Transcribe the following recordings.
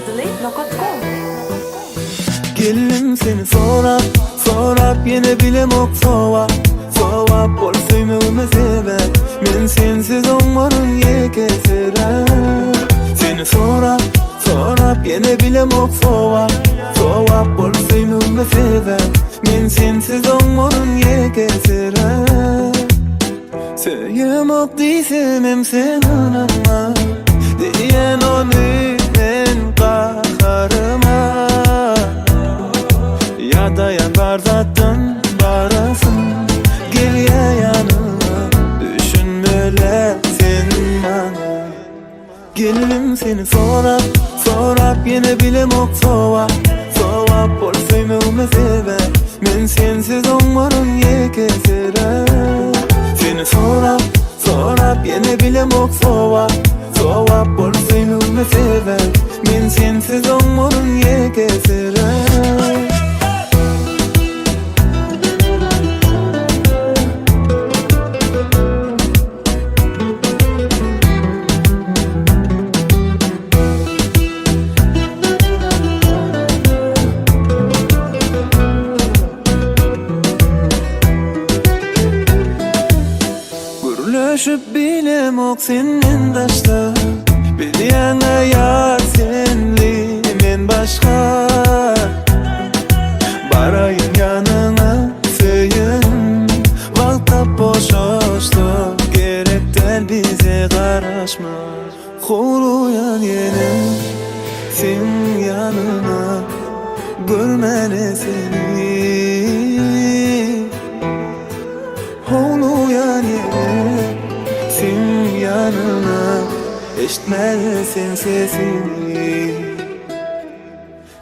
www.radiodelay.com. Geldim seni sorap yine bilemok sovap bolsuymume sebep men sensiz olmarım yekesirem. Seni sorap yine bilemok sovap bolsuymume sebep men sensiz olmarım yekesirem. Söylemok diysem hem sen anama diyen onu men kaharıma. Ya dayan barzattan barasın gel ya yanıma, düşünmele sen bana. Geldim seni sorap yine bilemok sovap bolsuymume sebep men sensiz olmarım yekesirem. Seni sorap yine bilemok sovap bolsuymume sebep men sensiz olmarım yekesirem. Gürleşip bilemok senin daşta biliyana yar senli men başka. Barayım yanına söyün vakta boşoştu gerekten bize karışma. Kuruyan yine sen yanına görmene seni. Oluyan yine sen yanına eşitmezsin sesini.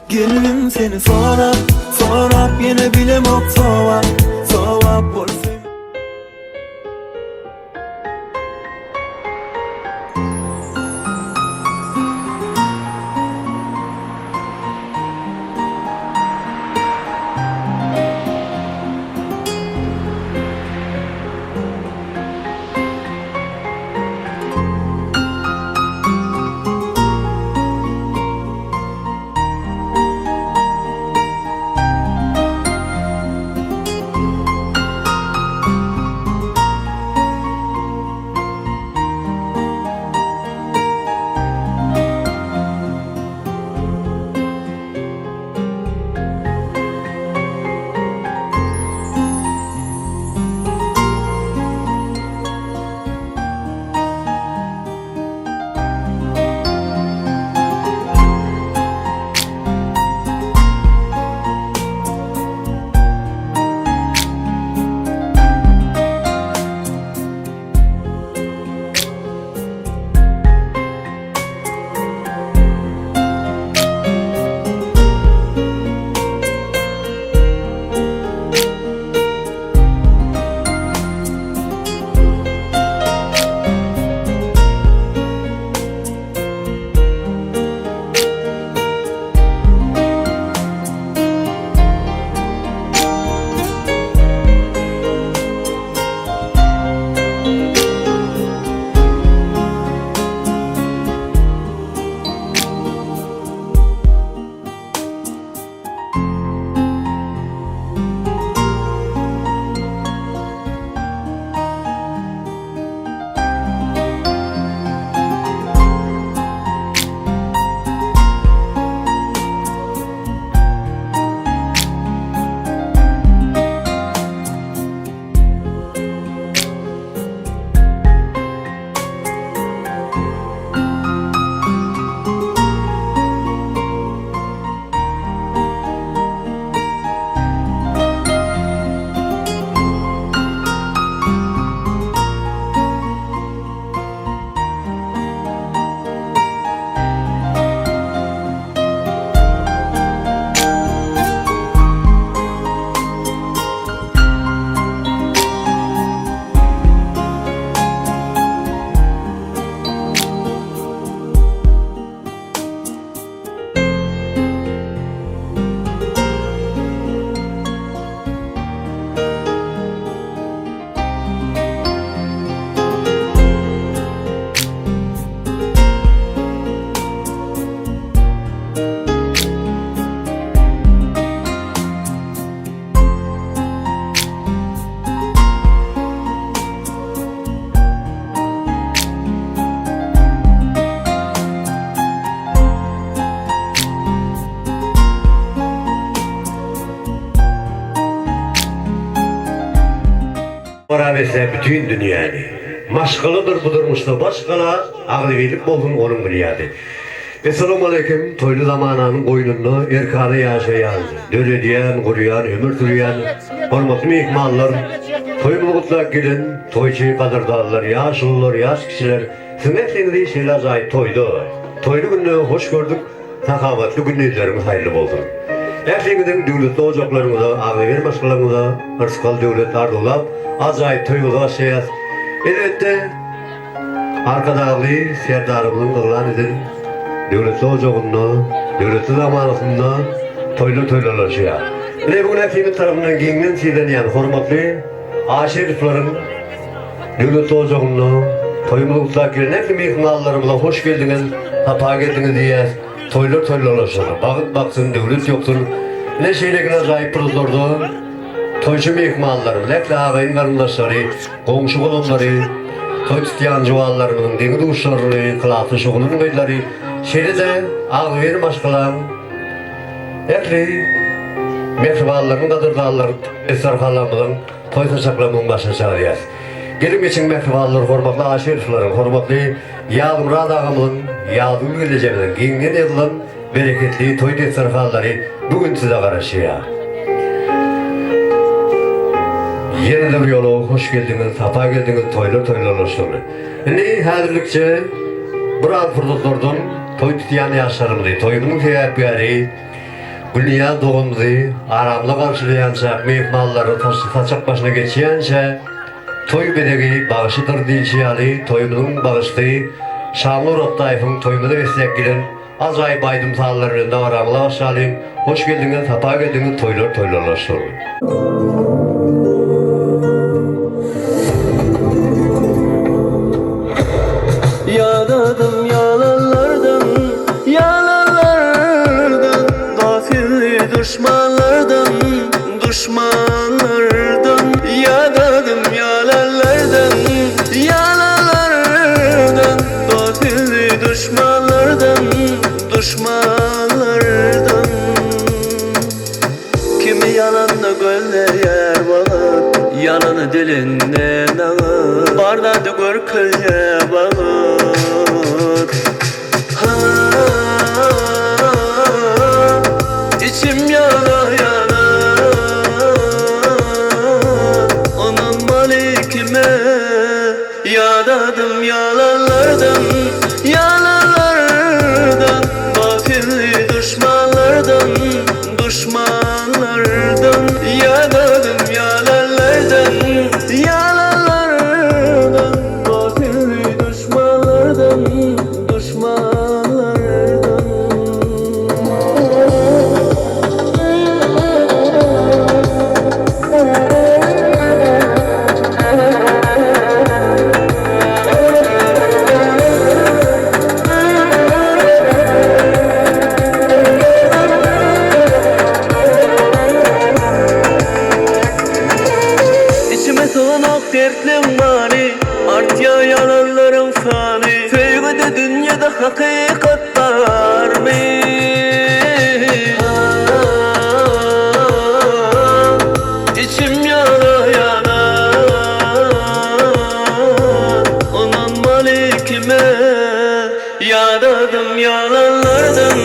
Geldim seni sorap yine bilemok sovap bolsuymume. Orabese bütün dünyayı. Maşkalıdır budurmuştu başkala, ağlıvelik bolun onun biliyadi. Esselamu aleyküm, toylu zamananın koynunda erkanı yaşayan, dölediyen, kuruyan, ömür sürüyen, hormatlı mihmallar, toyunu kutlak gelin, toyçu kadırdağlar, yaşlılar, yaş kişiler, sünnetlinizi şeyler zahit toydu. Toylu gününü hoş gördük, sakavatlı günlüğlerimiz hayırlı olsun. Erteğimizin devletli ocaklarımıza, ağlıver başkalarımıza, hırskal devlet ardolap, azayip toyuluğa şeyaz. Elbette, arkadağlı serdarımızın kılan edin, devletli ocağında, devletli zamanısında toylu-toylulaşıyor. Ve bugün hepimiz tarafından giyinen sizden hormatlı aşiriflerin devletli ocağında toyumuz utlak giren hepimiz ihmallarımıza hoş geldiniz, hata geldiniz diye toylu-toylulaşıyor. Bakıp baksın, devlet yoksun. Ne şeyle acayip pırızdordu. Toyçu ihmallarım, lekle ağayın karındaşları, komşu kolonları, toy tutuyan cuvallarının, deniz uçları, kılatı şoğunun beyleri, şeride ağır başkalan, ekli mehrivalların kadırdağların, esarhallamının, toy saçaklamının başına çağırıyız. Gelim için mehrivalları hormatlı aşiriflerin, hormatlı yağdım radağımın, yağdım geleceğimden, giyingen edilen bereketli toy esarhalları bugün size karışıyor. Yeniden yolu hoş geldiniz, hata geldiniz, toylu-toylulaştığını. Şimdi hazırlıkça Burak fırsatlardan toy tutuyan yaşlarımızı, toyunun heyetbiyeri, Gülniya doğumuzu aramla karşılayanca, mehmalları saçak başına geçiyanca, toy bedegi bağışıdır diyeceği, toyumuzun bağıştığı, Şanlı Rottayf'ın toyumuzu besleyip giren, acayip aydım sağlarında aramla başlayalım. Hoş geldiniz, hata geldiniz, toylulaştığını. Yaradım yalanlardan, yalanlardan, gafil düşmanlardan, düşmanlardan. Yaradım yalanlardan, yalanlardan, gafil düşmanlardan, düşmanlardan. Kimi yalanla gölleyer bağır, yalanı dilinden ağır, bardadı görkülye bağır. İçim yana yana, onun malikime. Yaradım yalanlardan, yalanlardan, gafil düşmanlardan, düşmanlardan. Yaradım yalanlardan, yalanlardan, gafil düşmanlardan, düşmanlardan. İçime sığınak dertlim mani, art ya yalanlarım fani. Feygıda dünyada hakikat var mı? İçim yana yana, onun malikime. Yaradım yalanlardan,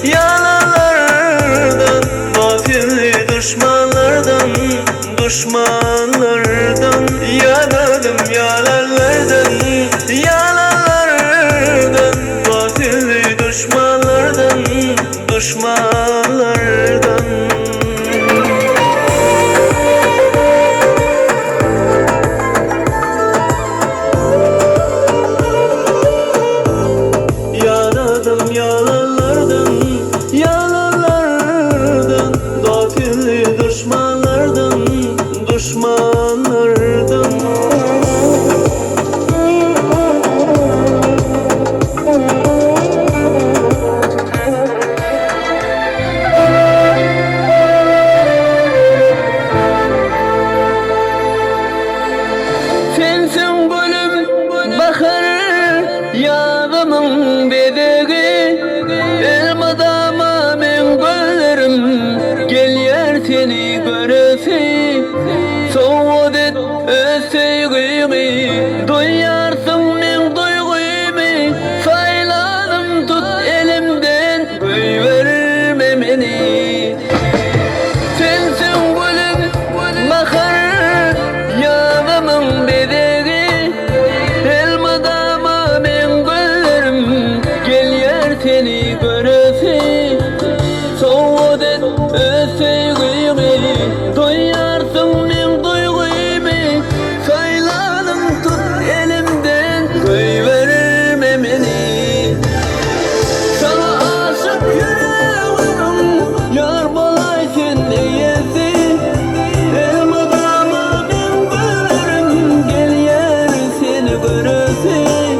yalanlardan, gafil düşmanlardan, düşmanlardan. Yaradım yalanlardan, yalanlardan, gafil düşmanlardan, düşmanlardan. Yaradım yalanlardan, yalanlardan, gafil düşmanlardan, düşmanlardan. Sensin gülüm bakır, yağımın bebeği. Elmadama men göllerim, gel yer seni göresi. Soğudet öz sevgimi duyarsın men duyguymi saylanım tut elimden koyverme meni sensin gülüm bakar yanımın bedegi elmadama men güllerim gel yer seni göresin soğud et öz sevgimi duyarsın men duyguymi saylanım tut elimden koyverme meni sana aşık yüreğim yar bolaysın eyesi elmadama men güllerim gel yer seni göresin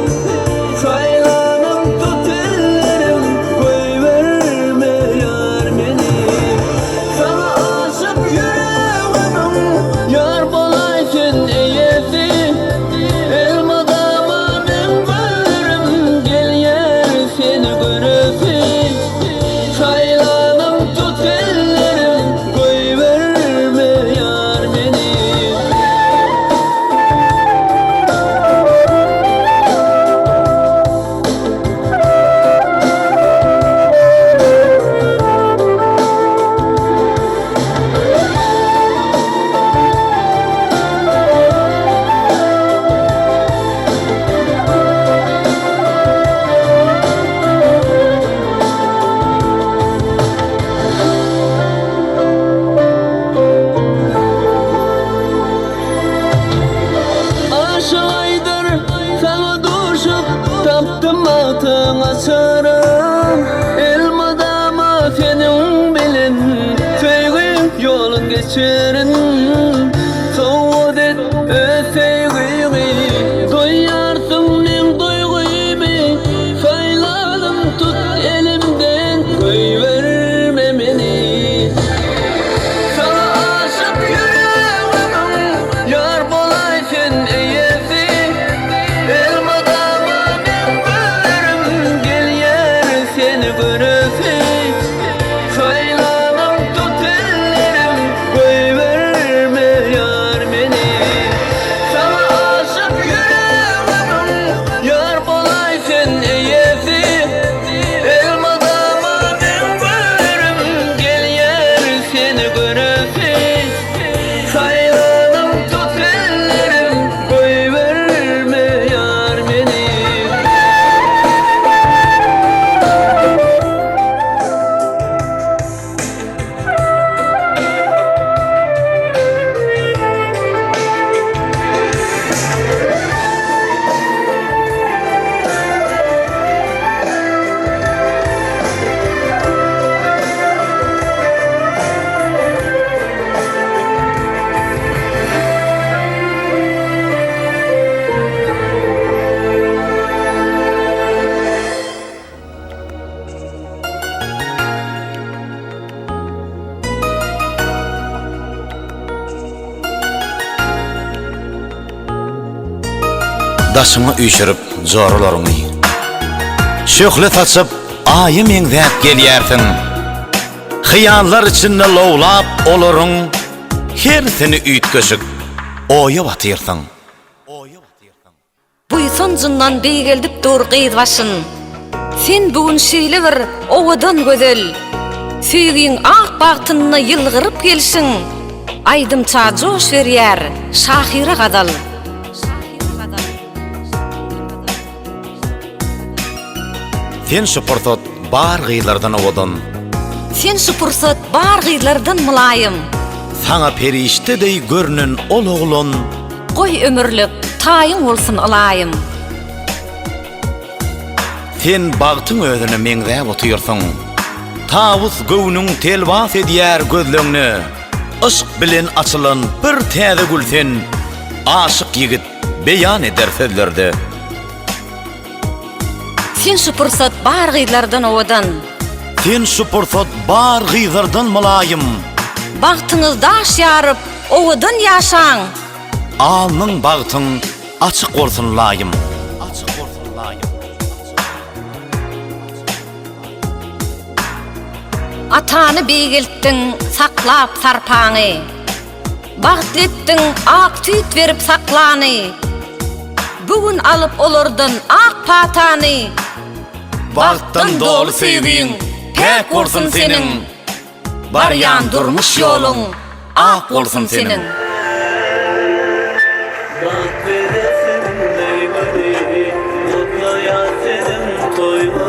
saylanım tut ellerim koyverme yar meni sana aşık yüreğim yar bolaysın eyesi elmadama men güllerim gel yer seni göresin saylanım tut ellerim koyverme yar meni Aşaydır sana düşüp taptım altın açarım elmadama senin bilin sevgin yolun geçerin soğud et öz sevgimi duyarsın men duyguymi saylanım tut elimden koyverme meni sana aşık yüreğim yar bolaysın eyesi elmadama men güllerim gel yer seni göresin saylanım tut ellerim koyverme yar meni sana aşık yüreğim yar bolaysın eyesi elmadama men güllerim gel yer seni göresin saylanım tut ellerim koyverme yar meni Daşımı üyşürüp zorlarını şöhle saçıp ayı mengzep gelýärsiň hıyallar içinde lowlap olurun her seni üýtgeşik oýa batyrsyň Buysun cundan beýgeldip dur gyz başyn sen bugün şeýle bir owadan gözel süýgiň ak bagtyny ýylgyryp gelşiň aýdymça joş berýär şahyra gadal sen şu pursat bar gyýlardan owadan sen şu pursat bar gyzlardan mulayym sana periştedey görünen ol oglun goý ömürlük taýyň bolsun alayım sen bagtyň özüne mengzep otyrsyň tawus göwnüň telbas edýär gözlerini aşk bilen açylan bir täze gülsen aşyk ýigit beýan eder sözlerde sen şu pursat bar gyzlardan owadan sen şu pursat bar gyzlardan mulayym bagtyňyz daş ýaryp owadan ýaşaň alnyň bagtyň açyk bolsun laýym atany beýgeltdiň saklap sarpaňy Bagtletdiň ak tüýt berip saklany. Bugün alıp olardan ak patany. Bagtdan dolu sevdiğin pek bolsun senin. Baryan durmuş yolun ak bolsun senin. Bak veresin neymedi, mutluya senin toyları.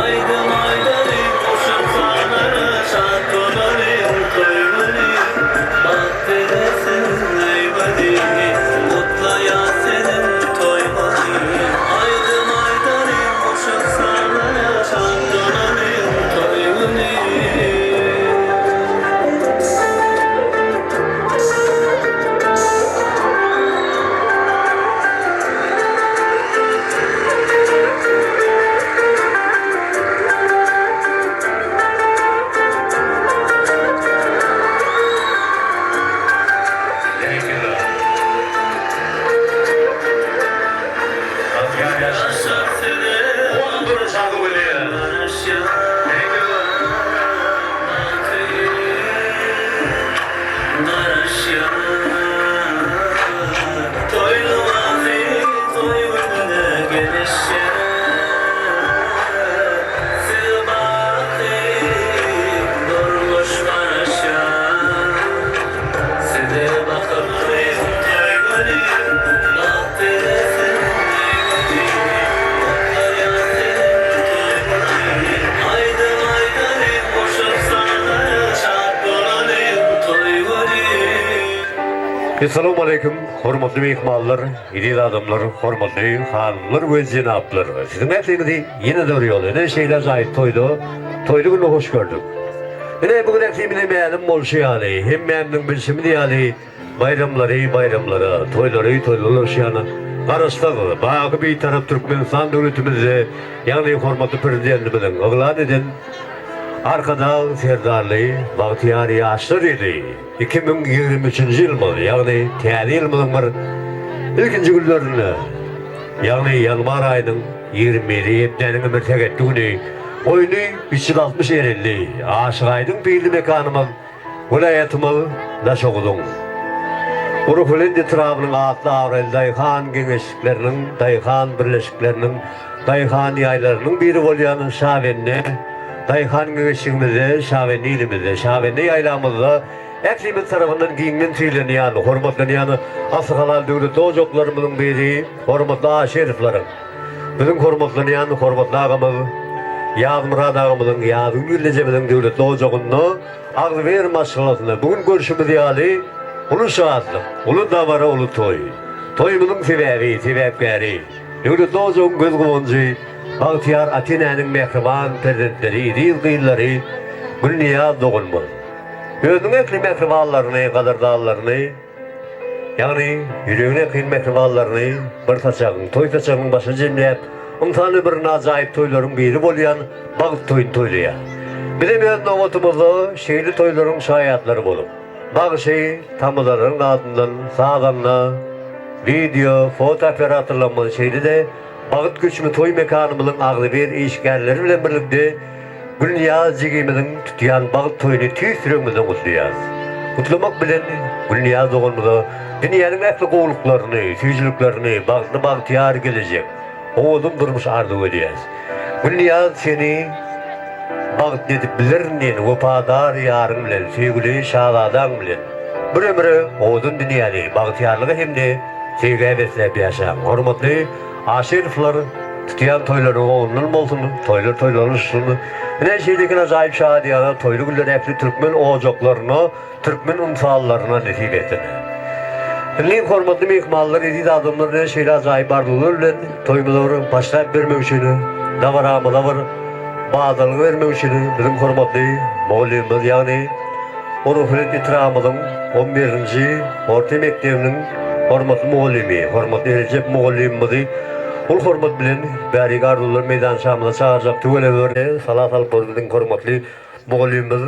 Aydın ayları koşup sanara şarkılarım toyları. Bak veresin neymedi, mutluya senin toyları. Aydın ayları koşup sanara şarkılarım toyları. Assalamu alaikum, hormatly mehmanlar, iriz adamlar, hormatly hanlar we jenaplar. Sizin etliğinizi yine dörüyor. Ne şeyler zayıf toydu. Toylu günü hoş gördük. Yine bugün etliğimini meğenim bolşu yani. Hem meğenim bilşimi yani. Bayramları, toyları şiyana. Karıştığı, bağı bir taraf Türkmenistan devletimizde, yani hormatlı prezidentimizin oğlan edin. Arkada Serdarlı Bahtiyar Yaşar idi. 2023 yıl mı? Yani tiyari yıl mıdır? İlkinci günlerini, yani yanvar ayının 20'li heplerinin ömürtek ettiğini, oyunu 360 erilli, aşık aydın birli mekanımın, vilayetimi da şokudum. Urufulun etrafının atlı avrel Dayhan gençliklerinin, Dayhan birleşiklerinin, Dayhan yaylarının biri olyanın şavenine, Dayhan gençliğimizde, şavenli ilimizde, şavenli yaylamızda, eklimiz tarafından giyinin tüyleniyanı, hormatlaniyanı, asıkalan devletli ocaklarımızın biri, hormatlı ağa şeriflerin. Bizim hormatlaniyanı, hormatlı ağamız, Yağmurad ağamızın, Yağmur Güllecemizin devletli ocağını, Ağlıver maşgalasını, bugün görüşümüz yali, ulu şahatlık, ulu davara, ulu toy. Toyumuzun sebepkari, devletli ocağın göz kuvoncu, Bahtiyar Atina'nın mehriban prezidentleri, idil kıyılları, Gülniyaz Doğulmaz. Özünün ekli mehribanlarını, kadırdağlarını, yani yüreğine ekli mehribanlarını, bir taçağın, toy taçağın başını cemleyip, insanı bir acayip toyların biri bolyan, Bağıt toyun toyluya. Bizim öz novatumuzda şeyli toyların şayatları bolup, bazı şey tamıların adından sağdanla, video, foto operatörlanmalı şeydi de, Bağıt güçmü toy mekanımızın ağlı bir işgalleri ile birlikte Gülniyaz cigimizin tutuyan Bağıt toyunu tüy sürümüzden kutluyaz. Kutlamak bilen Gülniyaz doğumuzda dünyanın ekli kovuluklarını, tüycülüklerini, Bağıtlı Bahtiyar gelecek. Oğlum durmuş ardı ödeyez. Gülniyaz seni Bağıt edip bilirnin, vefadar yarın bilen, sevgili şağladan bilen. Bir ömrü oğlum dünyanı, Bahtiyarlığı hem de sevgi heveslep yaşayan. Hormatlı aşırıflar tutuyan toyları oğlunun olsun, toylar olsun. Ne şeydekin acayip şadiyana toylu güller hepsi Türkmen ocaklarına, Türkmen unsallarına nesip ettin. Şimdi hormatlı mehmanlar, ediz adamlar ne şeyler acayip ardılar. Toymuları başlayıp vermemişini, davar ağımı davar, bağdalığı vermemişini, bizim hormatlı muğlimiz yani Urufulun etrafımızın 11. Orta Mektebi'nin hormatlı muğlimi, hormatlı Recep muğlimimizi ol hormat bilen bäri gardular meydan şamına çağıracak tüweleberle salat alıp bizden hormatly muğlimimiz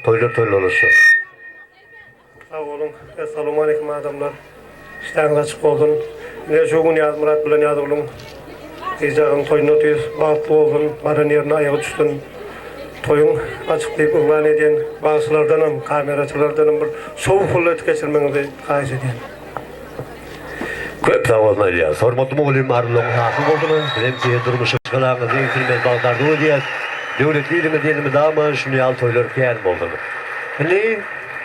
toylar oluşu. Sağ olun. Assalamu alaikum adamlar. İşten açık oldun. Ne çoğun yazmırat bilen yazılın. Tezağın toyunu tez, bağıtlı oldun. Baran yerine ayağı düştün. toyun açıklayıp ıglan eden bağışlardanım, kameraçılardanım bir soğuk hullet geçirmenizi kahiş edeyim. Köp sağ olun ya. Sormadım oğlum arılığın hakkı oldu mu? Benim size durmuş ışkılağınızı yitirmez bağdardı o diye. Devletliydiniz elimiz ama şunu al toylar kâr oldu mu? Hani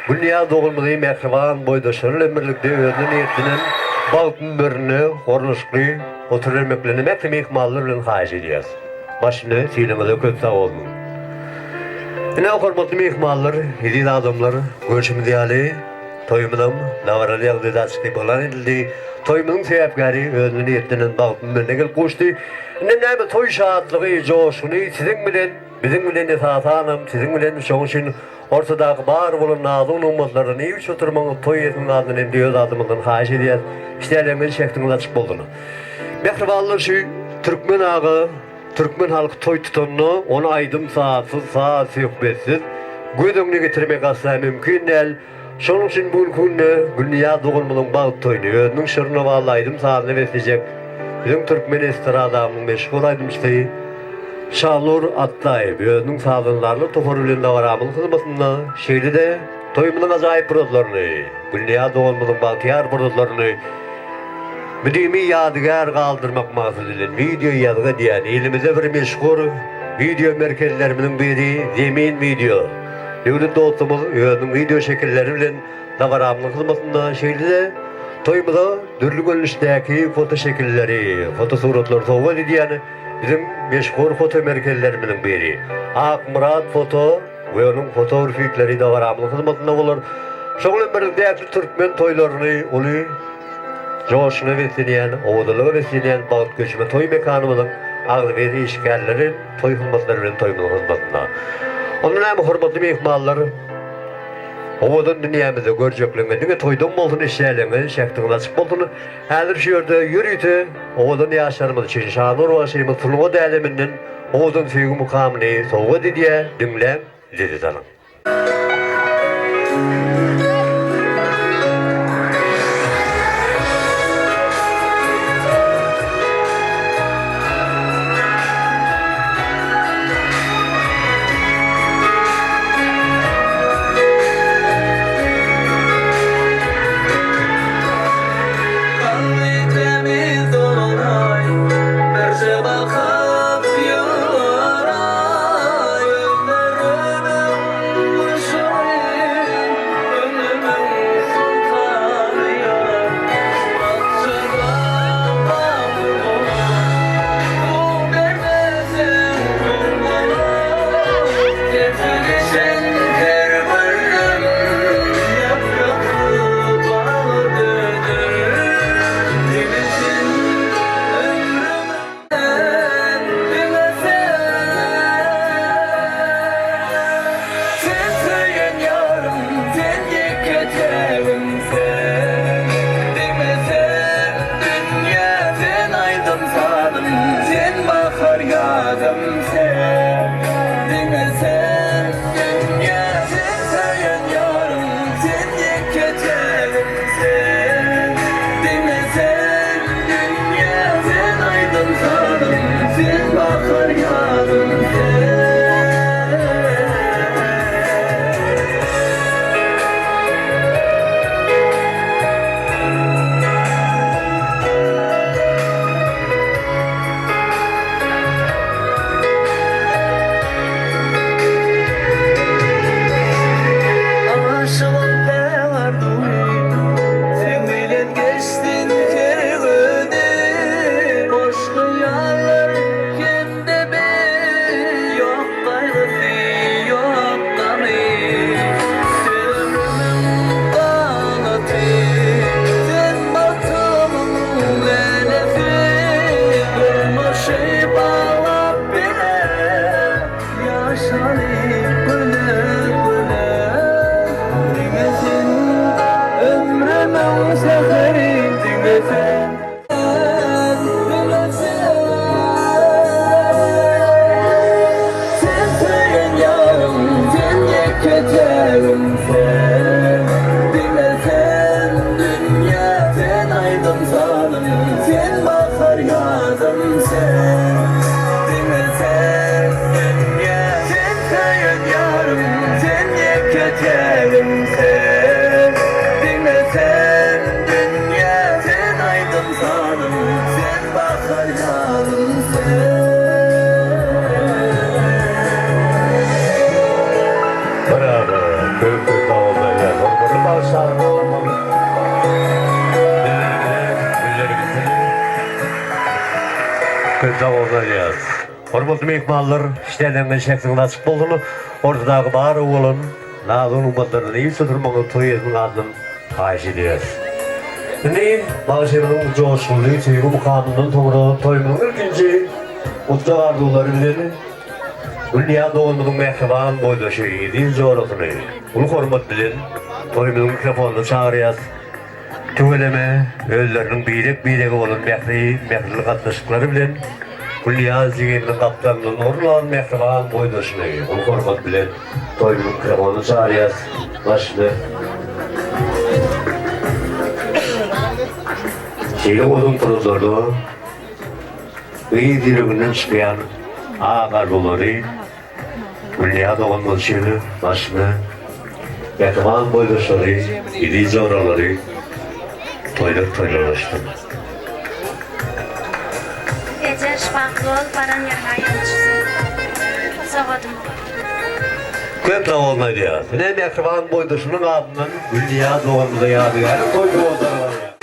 dünya doğulmadığı mehriban boydaşarıl emirlikte özünün niyetinin balkın birini kornuşklu oturulmeklerini meklemi ihmallarını kahiş edeceğiz. Başını silimize köp sağ olun. Yine hormatlı ihmallar, hediye adamlar, görüşümüz yali, toyumdan davaralı yağdı da çıkıp olan edildi. Toyumun sebepleri özünün niyetinin balkın birine gelip koştu. Neyme toy şahatlığı, coşkunu sizin bilen, bizim bilen Esat Hanım, sizin bilen şoğun için ortadaki bar bulun nazım umutlarını iyi üç oturmanın toy etinin adını hem diyor adımından haş ediyet. İşlerlerin şekliniz açık bulduğunu. Mehribanlar şu Türkmen ağı, Türkmen halkı toy tutanını, onu aydım saatsız, saat sökbetsiz, gödümünü getirmek asla mümkün değil. Şunun için bu günde dünya doğulmanın bağıt toyunu, özünün şırına bağlı aydım saatini besleyecek. Bizim Türkmen estradanın meşhur aydım işte Şalur Atlayıp, özünün sağlığınlarını toparülüğünde varamın hızmasında şeyli de toyumunun acayip bırızlarını, dünya doğulmanın bağıtiyar bırızlarını müdimi yadigar kaldırmak maksadıyla video yazgı diyen elimize bir meşhur video merkezlerimizin biri Zemin Video. Devlet dostumuz özünün video şekilleriyle davaramın hızmasında şeyli de toyumuza dürlü görünüşteki foto şekilleri, foto suratları soğuk diyen bizim meşhur foto merkezlerimizin biri. Murat Foto ve onun fotoğrafikleri davaramın hızmasında olur. Şoğulun birlikte Türkmen toylarını oluyor. Coşunu besleyen, oğuduluğu besleyen bağıt göçme toy mekanımızın ağzı işgalleri toy hizmetleri bilen toyumuzun hizmetinde. Onun hem hürmetli mehmanları oğudun dünyamızda göreceklerine toydan bolsun işlerine şekliniz açık bolsun. Hazır şu yerde yürüytü oğudun yaşlarımız için şanur başımız tuluğu değerlerinden oğudun sevgi mukamını soğuğu diye dinlem dedi sana. Sen Bravo. Köp dağılma ya. Onu bağışlarım. Köp olacağız. Hormatly mehmanlar, işlerden şeklinde açık boldumu. Ortadağı bar oğlun, nazın ummatlarını iyi sürdürmeği toyezmin adının xahiş ediyoruz. Şimdi bağışlarının coşkulu, sevgi mukamının toğru toymunun ilkinci mutlu arzuları bilen Dünya doğumunun mehriban boydaşıydı, zorotunu. Bunu hormat bilen toymunun mikrofonunu çağırıyaz. Tüveleme, özlerinin birek olan mehrilik atlaşıkları bilen Kulliya zigeninin kaptanının orlan mehriban boydaşını. Bunu hormat bilen toymunun mikrofonunu çağırıyaz. Başını. Şeyli odun kurulurdu. İyi diliminden çıkayan ağlar doları. Kulliya doğanın şeyini başını. Mehriban boydaşları, İdici oraları. Toylaştı. Gece şafaklı paran yakayınçısı. Savadım. Köp olmaydı ya. Ne mehriban boydaşının adının Kulliya doğanında yadigar koydu onları var ya.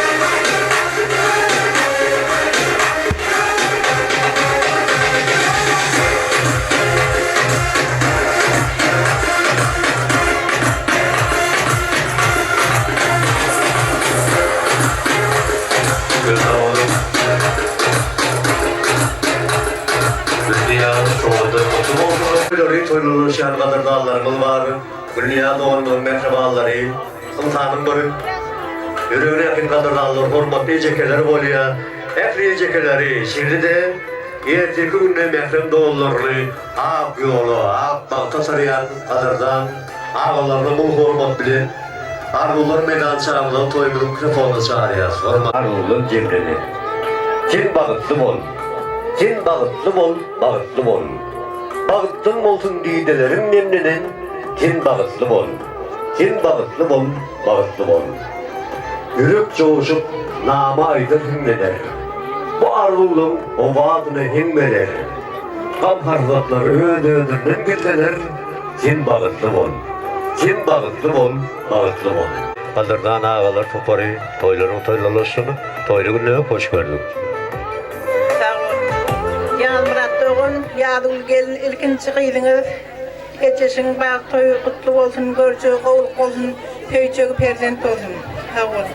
Toyluğun şarkıdır dağlarımız var. Dünya doğanın mehribanları. Insanın görün. Yüreğine yakın kadar dağlar, hormatlı cekeleri oluyor. Efri cekeleri, şimdi de erteki günde mehrim doğullarını ak yolu, ak bakta sarayan kadardan ağalarını bul hormat bilen Arzular meydan çağımda toymunun mikrofonunu çağırıyaz. Arzular cemreni. Kim bağıtlı bol? Kim bağıtlı bol? Bağıtlı bol. Bağıttın olsun didelerin nemlenen. Kim bağıtlı bol? Kim bağıtlı bol? Bağıtlı bol. Yürek çoğuşup nama aydır himmeler. Bu arzulun o vaadını himmeler. Kam harzatları ödünden gittiler. Kim bağıtlı bol? Kim bağıtlı bol? Bağıtlı bol. Kadırdan ağalar toparı, toyların toylalaşını, toylu günlüğe hoş gördük. Murat Doğun, Yadul gelin ilkinci kıydınız. Geçeşin bağ toyu kutlu olsun, görücü kovuluk olsun, töyçögü perzent olsun. Sağ olun.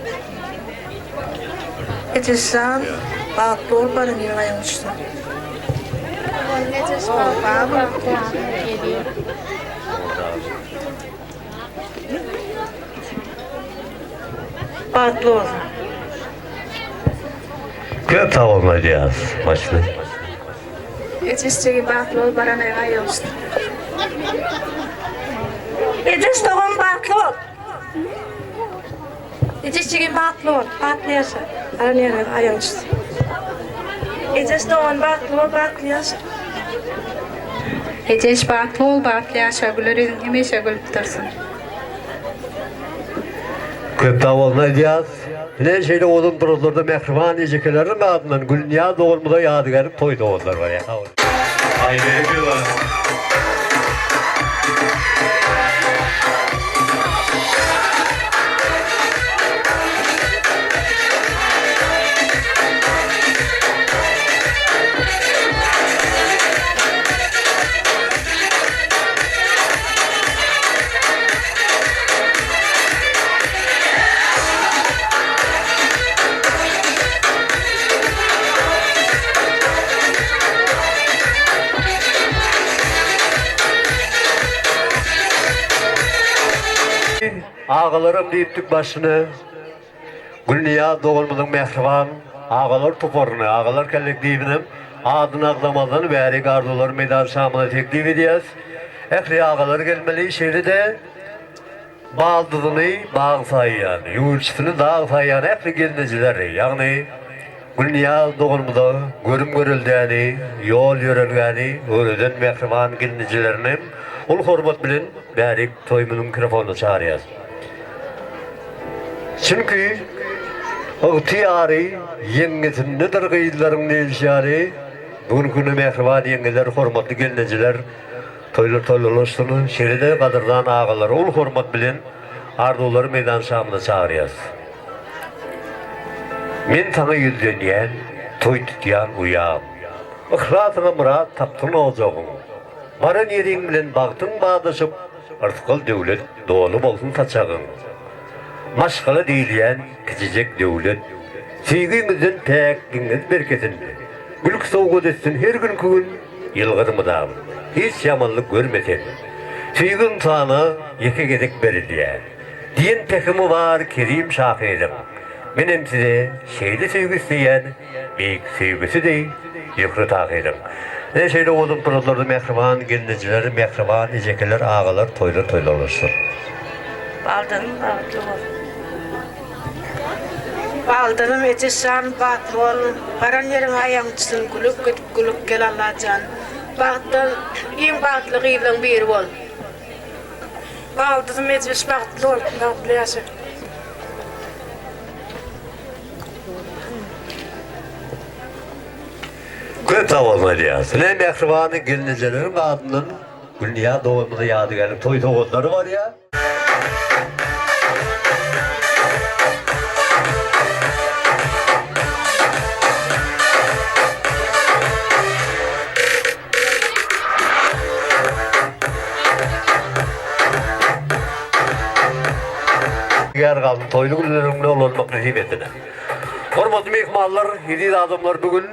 Geçeşen bağ doğru barın yine ayılmıştı. Gece şafaklı geliyor. Bağlı olsun. Köp tamamlayacağız maçını. Geçişçi baklı paran yakayınçısı. Geçeş Doğun bağlı ol. Geçeşçi bağlı ol. Bağlı yaşa. Aran yine ayılmıştı. Geçeş Doğun bağlı yaşa. Eceş baklı ol, baklı yaşa, gülerin hemeşe gülüp dursun. Köp tamamlayacağız. Ne şeyle odun durulurdu mehriban yiyeceklerin adından Gülniya doğumda yadigarı toy doğumlar var ya. Haydi yapıyorlar. Ağalarım deyiptik başını Gülniya doğulmanın mehriban ağalar tuporunu, ağalar kellek deyibinim adını ağlamadan beri arzular meydan şamına teklif ediyaz. Ekli ağalar gelmeli şeyli de bağıldığını bağ sayıyan, yuğulçısını dağ sayıyan ekli gelinecileri. Yani Gülniya doğulmada görüm görüldüğünü, yol yörülgeni, öğreden mehriban gelinecilerinin ol hormat bilen beri toymunun mikrofonunu çağırıyaz. Çünkü ihtiyari yengetin nedir gıydıların neyişari bugün günü mehriban yengeler, hormatlı gelineciler toylanıştyny şeride gadyrdan ağalar ol hormat bilen ardulary meydan şamyna çağırýas. Men taňa ýüzlenýän, toy tutýan uyam. Ihratyna murat tapdyň olajagyň. Baran ýeriň bilen bagtyň bagdaşyp, artykal döwlet dolu bolsun taçagyň. Maşgala diýilýän kiçijek döwlet, siýgimizden täkdiňiz berketinde. Gülük sowgat etsin her gün gün ýylgyrmydam. Hiç ýamanlyk görmesen. Siýgin sany ýeke gedek berilýär. Diýen tekimi bar Kerim Şahyryň. Menem size şeýle sevgisi diýen, beýik sevgisi diýip ýokry taýdym. Şeýle oldum turulary mehriban gelnejiler, mehriban ejekeler, ağalar toýlar. Baldırım eçeşan batol, baran yerin ayaňçysyn gülüp gel Allahjan. Bagtdan iň bagtly gyýlyň biri bol. Baldırım eçeş bagtly bol, bagtly ýaşa. Köp tawalma diýär. Ne mehribany gelnejilerin adynyň Gülniýa dowamyna ýady gelip toy towallary bar ýa. Yer galdy toyly günlerimde olmak nasip etdiler. Hormatly mehmanlar, hidi adamlar bugün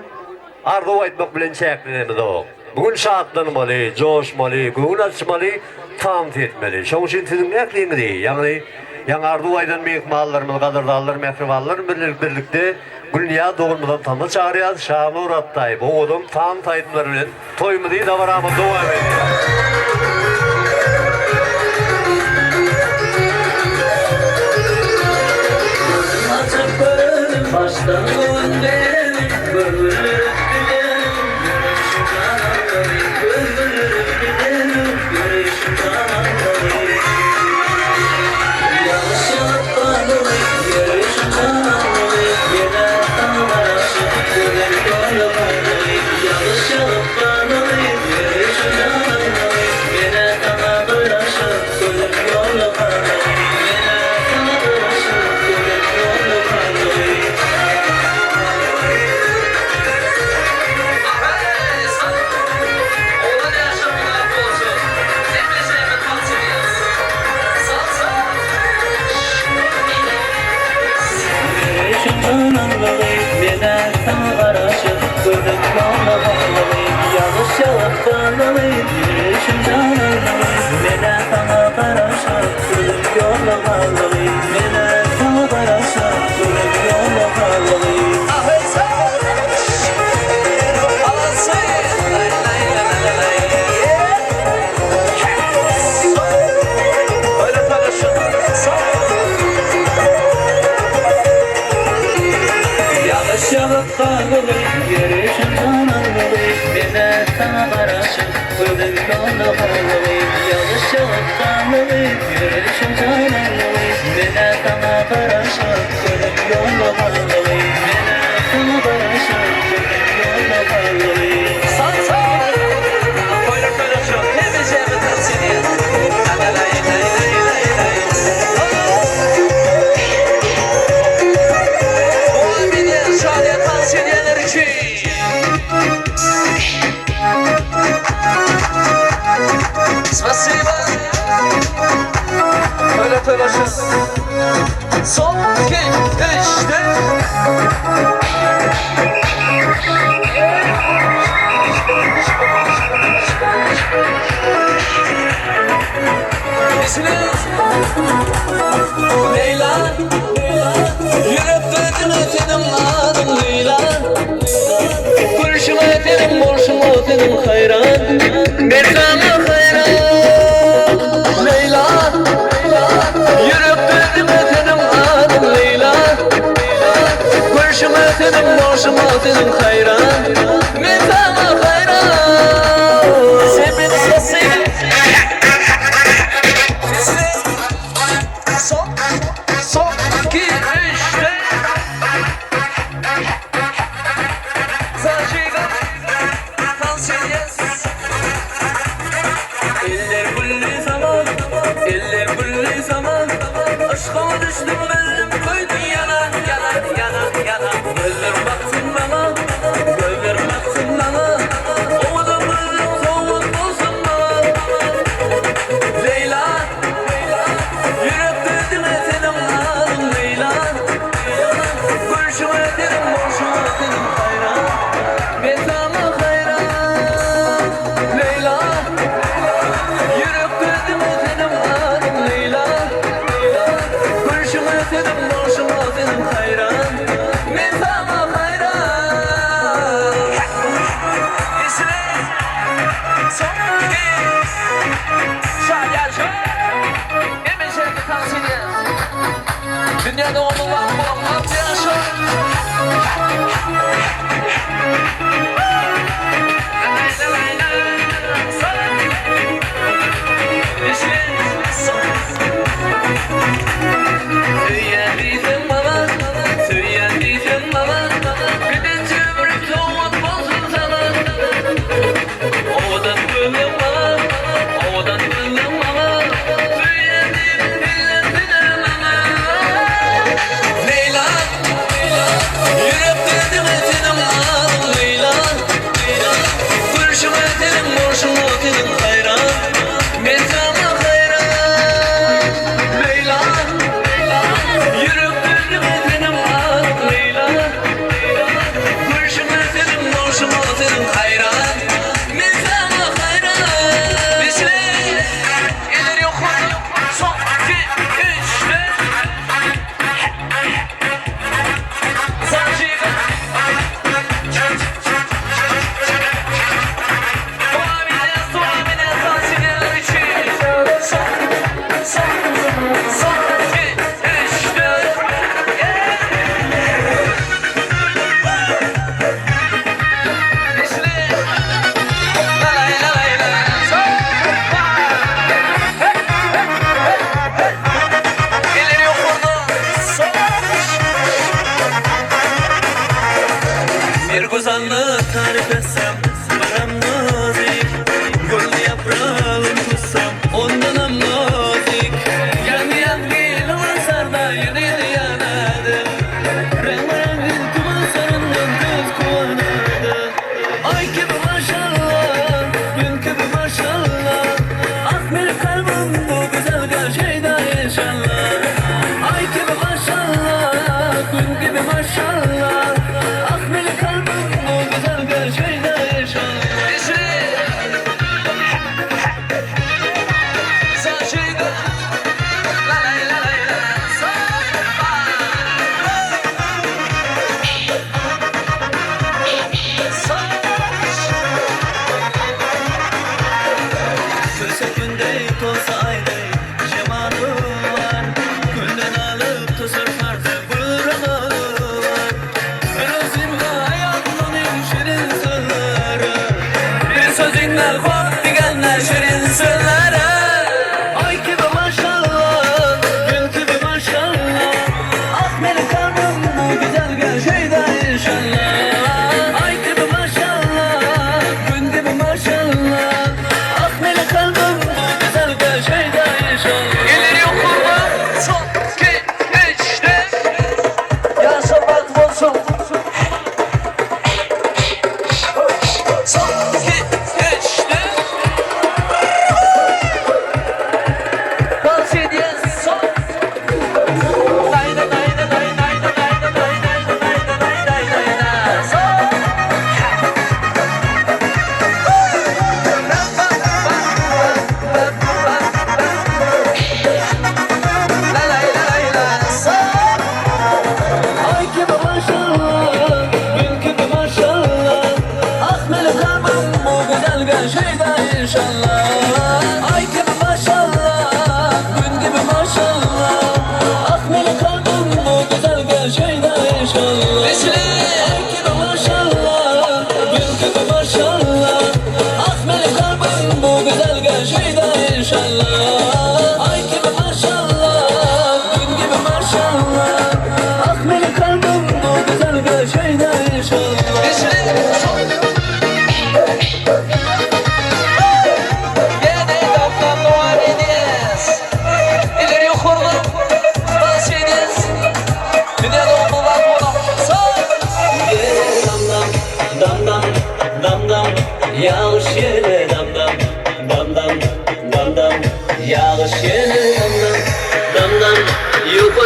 ardu aýtmak bilen çäklenmedi o. Bugün şahatlanmaly, joşmaly, göwün açmaly, tant etmeli. Şoň üçin siziň näkliňizdi? Ýagny ýa ardu aýdan mehmanlarymyz, gadyrdanlar, mehribanlar birlikde Gülniýa dowamydan tanda çağırýar, şamy uratdaý. Bu odam tant aýtmary bilen toýmudy dawaramy dowam edýär. Baştan gönderim, bölünür giderim, güneşin kanatları, bölünür giderim, güneşin kanatları. Yanlış yapmalı, güneşin kanatları, yine tanrışı, güneş yolları. Yanlış yapmalı, güneşin kanatları, yine tanrışı, güneş yolları. Son, iki, üç, Leyla, yürüp verdim ötedim adım Leyla. Kurşum ötedim, borşum ötedim hayran, ben sana hayran. Leyla, yürüp verdim ötedim adım Leyla. Kurşum ötedim, borşum ötedim hayran, ben sana hayran. Sen beni sevsin. Son, iki, üç, Zaciga, Tansiyenes.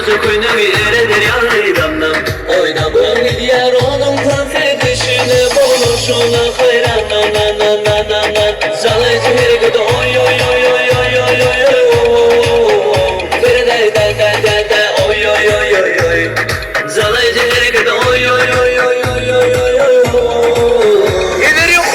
Uykusu kuyunu eredir yarı damdam Oynam gidiyor onun konfetişini buluşuna hayran na na na na na na Zalaycı her gıda oy oy oy oy oy oy oy oy Vere da da da da da oy oy oy oy oy Zalaycı her gıda oy oy oy oy oy oy oy oy İleri yok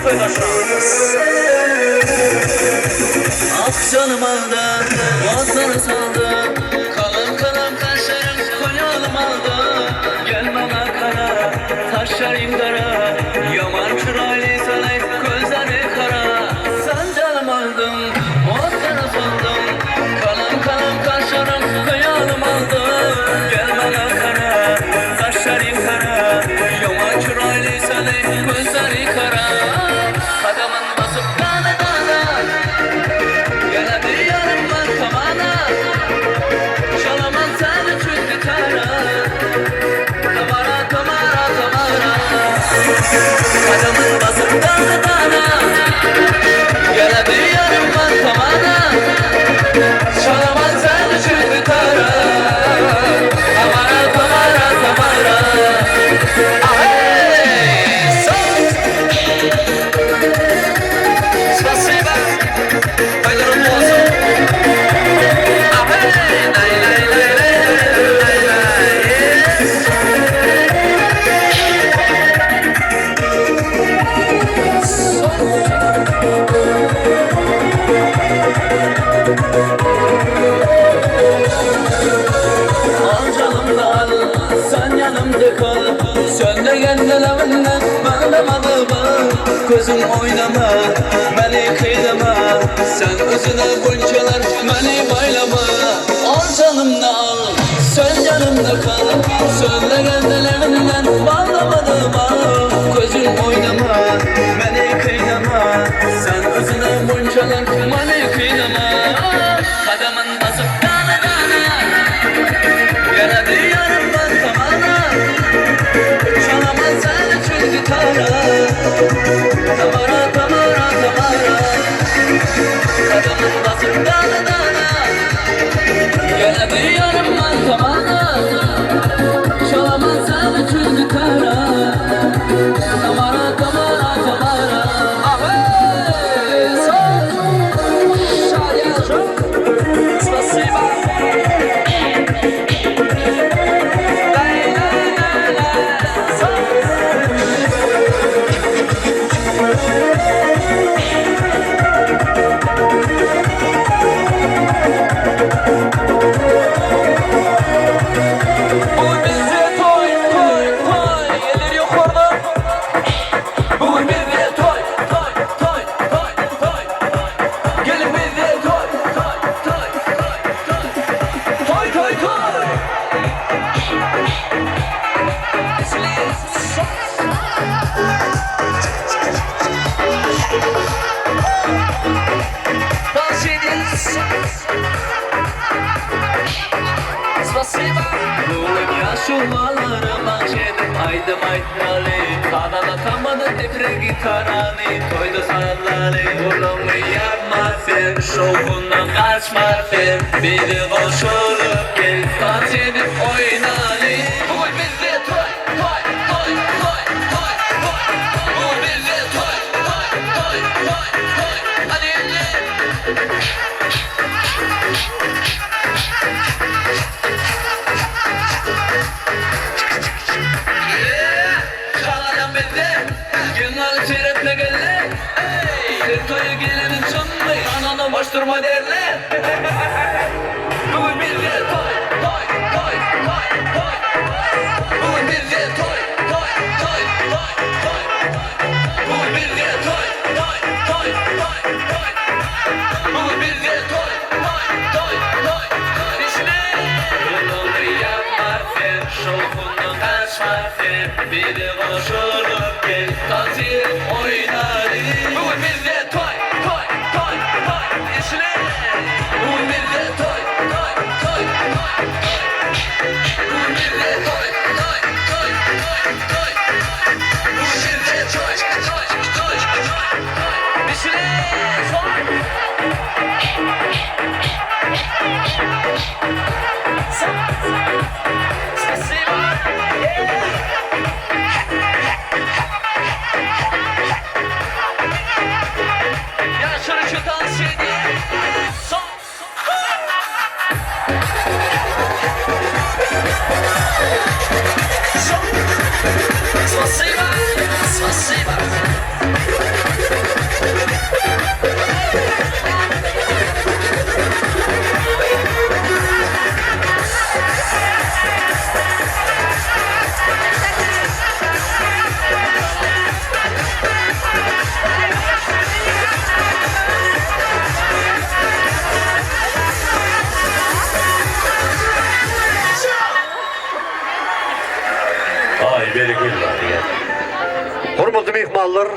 Ah canım aldı, boğazları saldı. Kalım kalım kaşlarım kolyalım aldı. Gel bana kara, taşlarım kara. Yaman çıraylı sanay, gözleri kara. Sen canım aldın, boğazları saldım. Kalım kalım kaşlarım kolyalım aldı. Gel bana kara, taşlarım kara. Yaman çıraylı sanay, gözleri kara. Adamın basıp dana dana. Geledi yarımlar kamana. Çalamam seni çünkü tara. Tamara tamara tamara. Adamın basıp dana dana. Geledi yarımlar kamana. Çalamam seni çünkü tara. Tamara tamara tamara. Ahey! Sos! Spasiba! Hayırlı olsun! Ahey! Lay lay lay lay lay lay. Al canımda al, sen yanımda kal. Sönmeyen dilimden bağlamadı bak. Gözüm oynama, beni kıydama. Sen özüne buncalar, beni baylama. Al canımda al, sen yanımda kal. Sönmeyen dilimden bağlamadı bak. Gözüm oynama, beni kıydama. Sen özüne buncalar, beni kıydama. Kadamın basıp dana dana. Geledi yarımdan tamana. Çalamaz seni çünkü tara. Tamara tamara tamara. Kadının basıp dana dana. Geledi yarımdan tamana. Çalamaz seni çünkü tara. Tamara tamara tamara. Ahey! Son! Şarjı! Spasiba! Bugün bizde toy toy toy. Eller yukarıda. Bugün bizde toy toy toy toy toy. Gelin bizde toy toy toy toy toy toy toy. Dans edin. Spasiba. Buğum yaşumaları bahşedip aydım aytmalı. Kadalakamadı tepre gitarani. Toyda sarılalı. Oğlumu yapma sen. Şokundan kaçma sen. Biri koşulup gel. Dans edip oynalı. Bugün bizde toy toy toy toy toy toy. Bugün bizde toy toy toy toy toy. Hadi elle. Çalalım bizde. Günler çeyrekle geller. Sen toya gelenin çınlı. Ananı boş durma derler. Bugün bizde toy toy toy toy toy. Bugün bizde toy toy toy toy toy. Bugün bizde toy toy toy toy toy. Bugün bizde toy toy toy toy toy. İşte yolunu yapma sen. Şokundan kaçma sen. Biri koşulup gel. Dans edip oynadı. Bugün bizde toy toy toy toy. İşte bugün bizde toy toy toy toy. Bugün bizde toy toy toy toy toy. Bugün bizde toy toy toy toy. İşte son. Spasiba. Yaşarı şu dans edin. Son. Son. Spasiba. Spasiba. Hurmatly mehmanlar,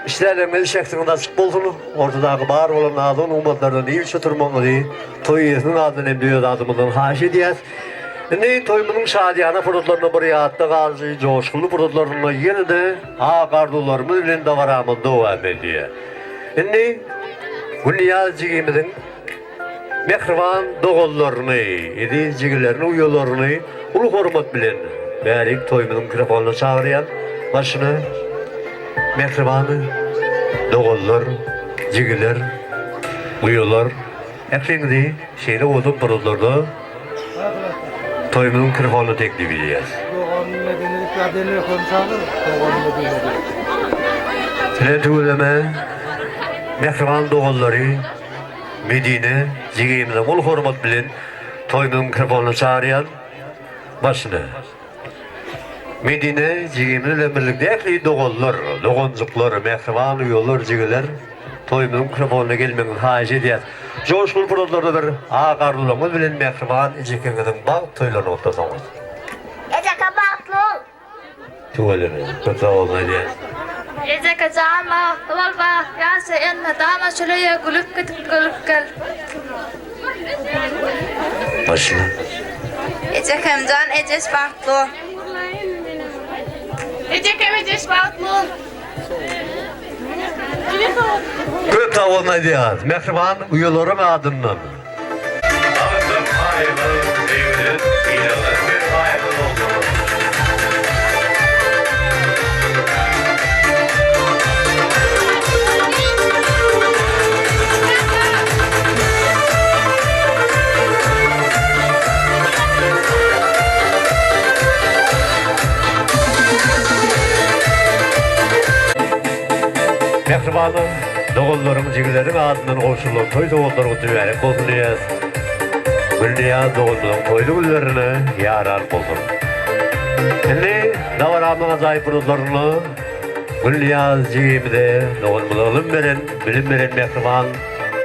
işlerimiz şeklinde açık bolsun. Ortadagı bar bolan adamın ummatlardan iyi çötürmöňizi, toy ýersiniň adyny emdiýär adamydan haş edýäs. Indi toýumyň şadiyana furutlaryna bir ýatda galy, joşkulu furutlaryna ýene-de gardularymyz bilen dawaramyz dowam edýär. Indi Günniyaz jigimiň mehriban dogallaryny, edi jiglerini, uýalaryny ulu hormat bilen bärik toýumyň mikrofonuna çagyrýan. Başını mehribanı, dogallar, jigler, uýalar, hepsini şeýle odup burullarda toýumyň mikrofonuna teklip edýär. Tüweleme mehriban dogallary Medine jigimde ul hormat bilen toýumyň mikrofonuna çagyrýan. Başını Medine jigimle birlikde ähli dogallar, dogonjuklar, mehriban uýalar, jigler toýumyň mikrofonuna gelmegiň haýy edýär. Joşkul furutlarda bir gardularymyz bilen mehriban ejekeniň bag toýlaryny otdasaňyz. Ejeke bagtly. Tüweleme, kötü olmaýar. Ejeke jama, bolba, ýa-se enne dama şöleýe gülüp gitip gülüp gel. Başını Ejekemjan ejes bagtly. Ejekem ejes bagtly. kötü olmaýar. Mehriban uýalaryň adyndan. Ağzım haýby, sevgili ýylar bir haýby boldy. Mehribanı dogallaryň jiglerini adyndan goşulyp toý dogallaryny düýärek bolýar. Günniyaz dogallaryň toýly günlerini ýarar boldur. Indi dawaramyň ajaýyp burutlaryny Günniyaz jigimde dogallaryň beren, bilim beren mehriban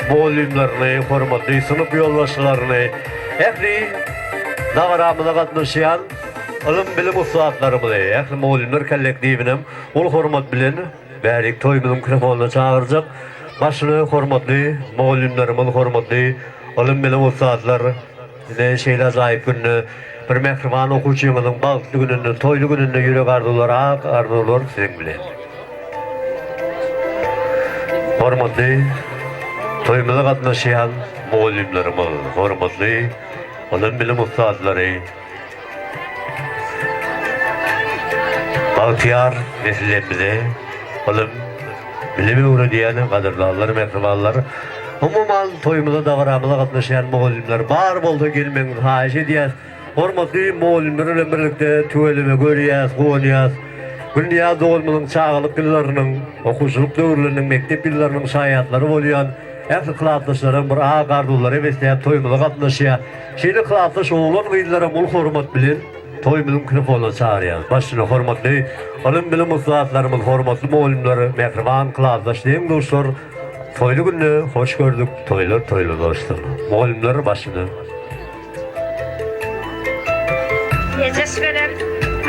boýlumlaryny, hormatly synyp ýolbaşçylaryny, ähli dawaramyna gatnaşýan ilim bilim ustadlarymyzy, ähli boýlumlar kollektiwinem ul hormat bilen bärik toýumyň mikrofonuna çagyrjak. Başyny hormatly boýlumlarymyz, hormatly ilim bilim ustadlar, şeýle ajaýyp günni bir mehriban okuwçymyzyň bagtly gününde, toýly gününde ýürek arzular siziň bilen. Hormatly toýumyza gatnaşýan boýlumlarymyz, hormatly ilim bilim ustadlary, Bagtyar nesillerimize oğlum bilimi uğrayan kadırlarlar, mehribanlar umuman toyumuza davaramıza katlaşan muğullimler bar boldu gelmenin haýy edýär. Hormatly muğullimlerle birlikde tüweleme görýäs, goňýas. Günniyaz dogalmyň çağlyk ýyllarynyň, okuwçylyk döwürleriniň, mektep ýyllarynyň şaýatlary bolýan. Ähli kılatlaşlaryň bir gardulary beslep toyumuza katlaşýar. Şeýle kılatlaş oglan gyýylara mul hormat bilen toýumyň mikrofonuna çagyrýar. Başyna hormatly ilim bilim ustadlarymyz, hormatly muğullimler, mehriban kılatlaşlaryň dostlar, toýly günni hoş gördük. Toýlar dostlar. Muğullimler başyna. Ejes verem,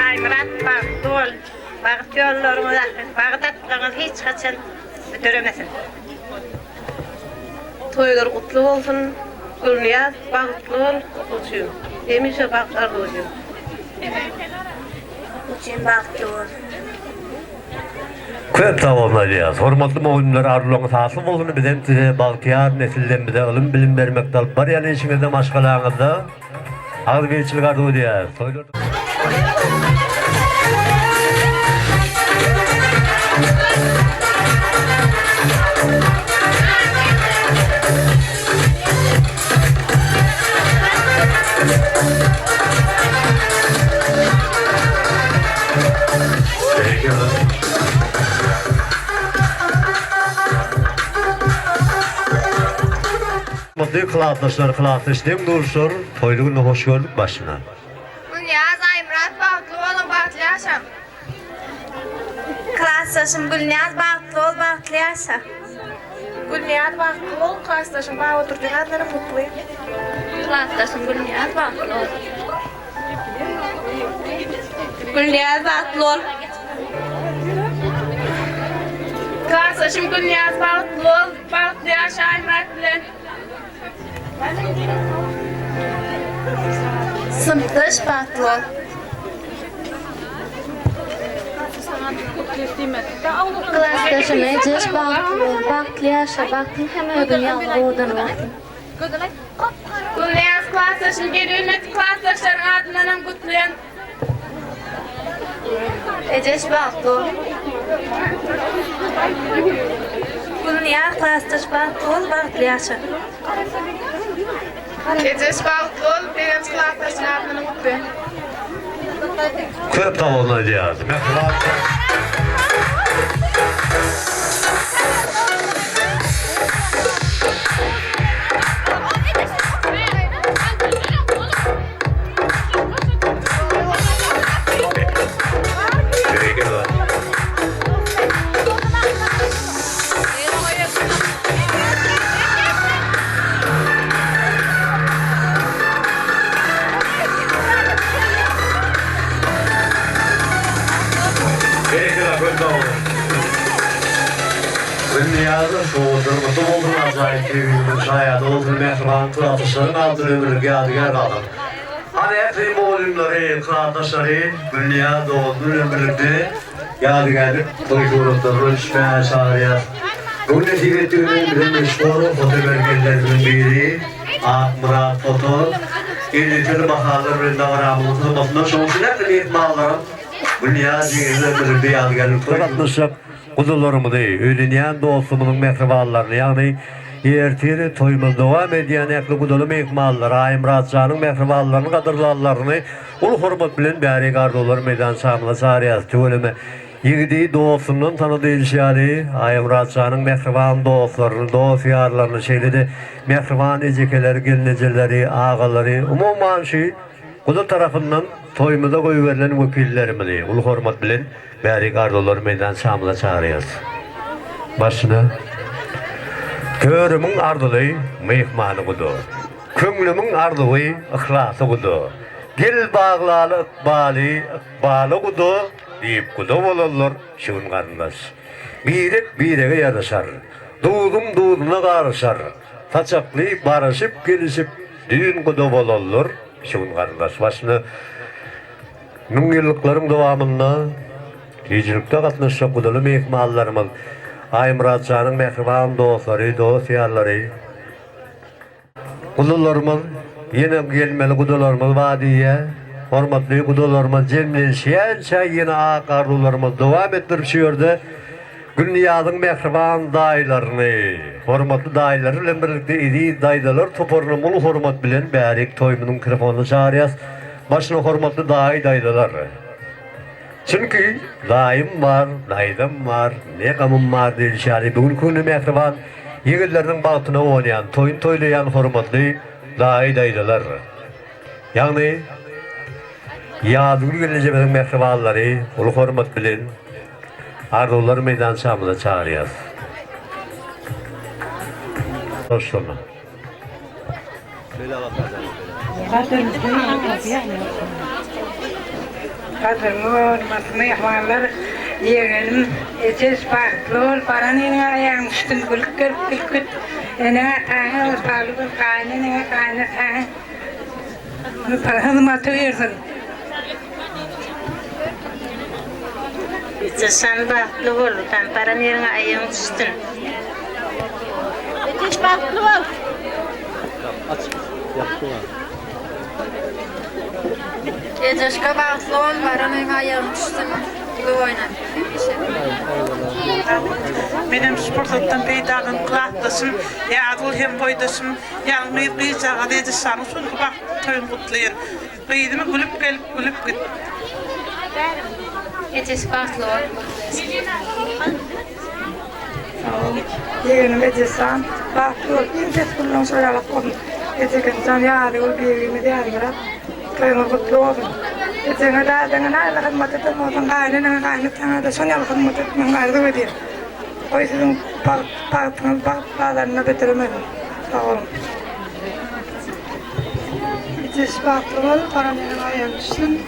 aýmyrat bagtly. Bagt ýollaryňyza, bagdatlaryňyz hiç haçan bitirmesin. Toýlar gutly bolsun, Günniyaz bagtly bol, okuwçym. Hemişe bagtlar bolýar. Uçin bagtly bol. Köp tamamlaýar. Hormatly muğullimler arzularynız hasıl bolsuny bilen size Bagtyar nesillerimize ilim bilim bermekde alyp barýan işiňizde maşgalaňyzda agzybetçilik arzuw edýär. Mutlu kılatlaşlar, dostlar. Toýly günni hoş gördük başyna. Günniyaz aýmyrat bagtly bol, bagtly ýaşa. Klassdaşym Günniyaz bagtly bol, bagtly ýaşa. Günniyaz bagtly bol, klassdaşym baga oturjak mutly. Klassdaşym Günniyaz bagtly bol. Günniyaz bagtly bol. Klasaşım Günyaz bağıtlı ol, bağıtlı yaşayın bilen. Sınıftaş bağıtlı ol. Klassdaşım Eceş bağıtlı yaşa bağıtlı hem ödün yanına odan vakti. Günyaz klasaşım geri ümmet klasaşların adından kutlayan. Eceş bağıtlı ol. Günyaz klassdaş bağıtlı ol bağıtlı yaşa. Eceş bağıtlı ol, birinci klasaşın adından kutlayan. Köp tamamlayacağız. Mehriban. Dünyada soğudur, mutlu oldum acayip bir şayada oldum mehriban kıratışların altı ömürlük yadigar kaldım. Hani ekrim oyunları, kıratışları, dünyada oldum ömürlükte yadigarlık, duyguğulukları, şüphe şariyat. Bu netivettiğinin bilinmiş foru, fotoğraflarının biri, Murat Foto, İlgili bakarlar ve davranımızın basında çoğuşun ekrim ihtimallarım. Dünya cihazı ömürlükte yadigarlık kıratmışım. Kuzularımı değil, ödünyen dostumunun mehribanlarını, yani ertiri toymuz devam ediyen ekli kudulum ikmalları, Ayım Ratcan'ın mehribanlarını, kadırlarlarını, ulu hurmat bilen bari gardolar meydan samla sariyaz tüvelime. Yigidi dostunun tanıdığı ilşiyali, Ayım Ratcan'ın mehriban dostlarını, dost yarlarını, şeyleri, mehriban ecekeleri, gelineceleri, ağaları, umuman şey, kudu tarafından toyumuza koyuverilen vekillerimi değil, ulu hurmat bilen bari gardolar meydan samla çağırıyız. Başına körümün ardılı mehmanı kudu. Köngülümün ardılı ıhlası kudu. Gel bağlalı ikbalı kudu deyip kudu olurlar şun karındaş. Birek birege yarışar. Doğdum doğduna karışar. Taçaklı barışıp gelişip düğün kudu olurlar şun karındaş. Başına nun yıllıkların devamında Tecilikte katlaşacak kudulu mehmallarımız, Ayım Ratcan'ın mehriban dostları, dost yarları, kudularımız, yine gelmeli kudularımız vadiye, hormatlı kudularımız cemleşiyençe yine akardularımız devam ettirip şiyordu. Dünyadın mehriban dayılarını, hormatlı dayıları, birlikte idi dayıdalar, toporunu mulu hormat bilen, bärik toymunun mikrofonunu çağırıyaz, başına hormatlı dayıdalar. Çünkü dayım var, daydım var, ne gamım var değil şari. Bugün künü mehriban, yigillerinin bağıtına oynayan, toyun toylayan hormatlı dayıdalar. Yani, yadıgül gelecemeden mehribanları, ulu hormat bilin, ardolar meydan samına çağırıyaz. Dostlarına. Kadınlar, mehmanlar, yeğenim, Eceş bağıtlı, paranın ayağın üstün gülük gülük gülük. Ene kayna, sağlıklı kayna, ene kayna kayna. Paranı matı versin. Eceş'an bağıtlı ol, paranın ayağın üstün. Eceş bağıtlı ol. Eceş'e bağıtlı ol, paranın ayağın üstüne. Benim sportdan peydağın kılahtasım, yağdıl hem boydasım, yalmayı kıyıcağa dedi sanı sonu bak toyun kutlayın. Kıyıdımı gülüp gelip gülüp git. Eceş bağıtlı ol. Yeğenim Eceş'an bağıtlı ol, Eceş kullan soyalık olun. Eceş'an yağdıl birimi de yağdıl. Toyun kutlu olun. Eceş'e dağdan ayla hizmet ettim olsun, kaynına kaynına da soyalık hizmet ettim, gardı ödeyim. O sizin bağlarına bitiremedim. Sağ olun. Eceş bağıtlı ol, paranın ayağın üstün.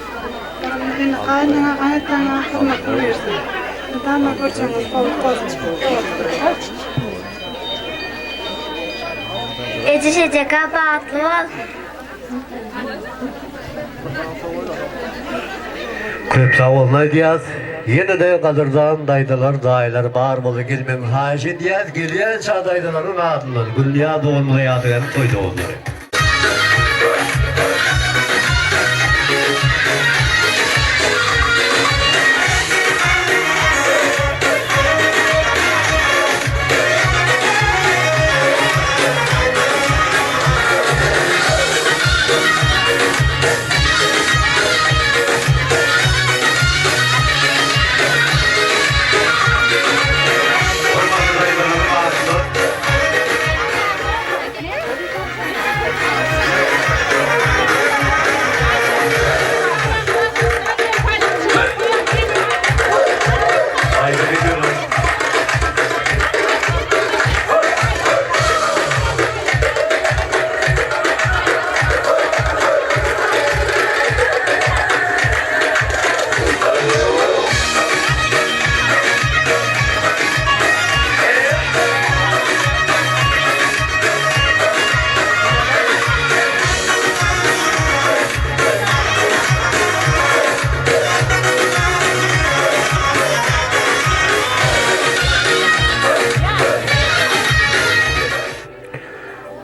Paranın kaynına kaynına hizmet ettim. Tamam, görüşürüz. Ecişecek abatlı ol. Köp sağ olun diyaz. Yine de kadırdan daydalar, dayılar bağır bolu gelmem. Haşi diyaz geliyen çağdaydaların adından. Günya doğumlu yadıgan toy doğumları.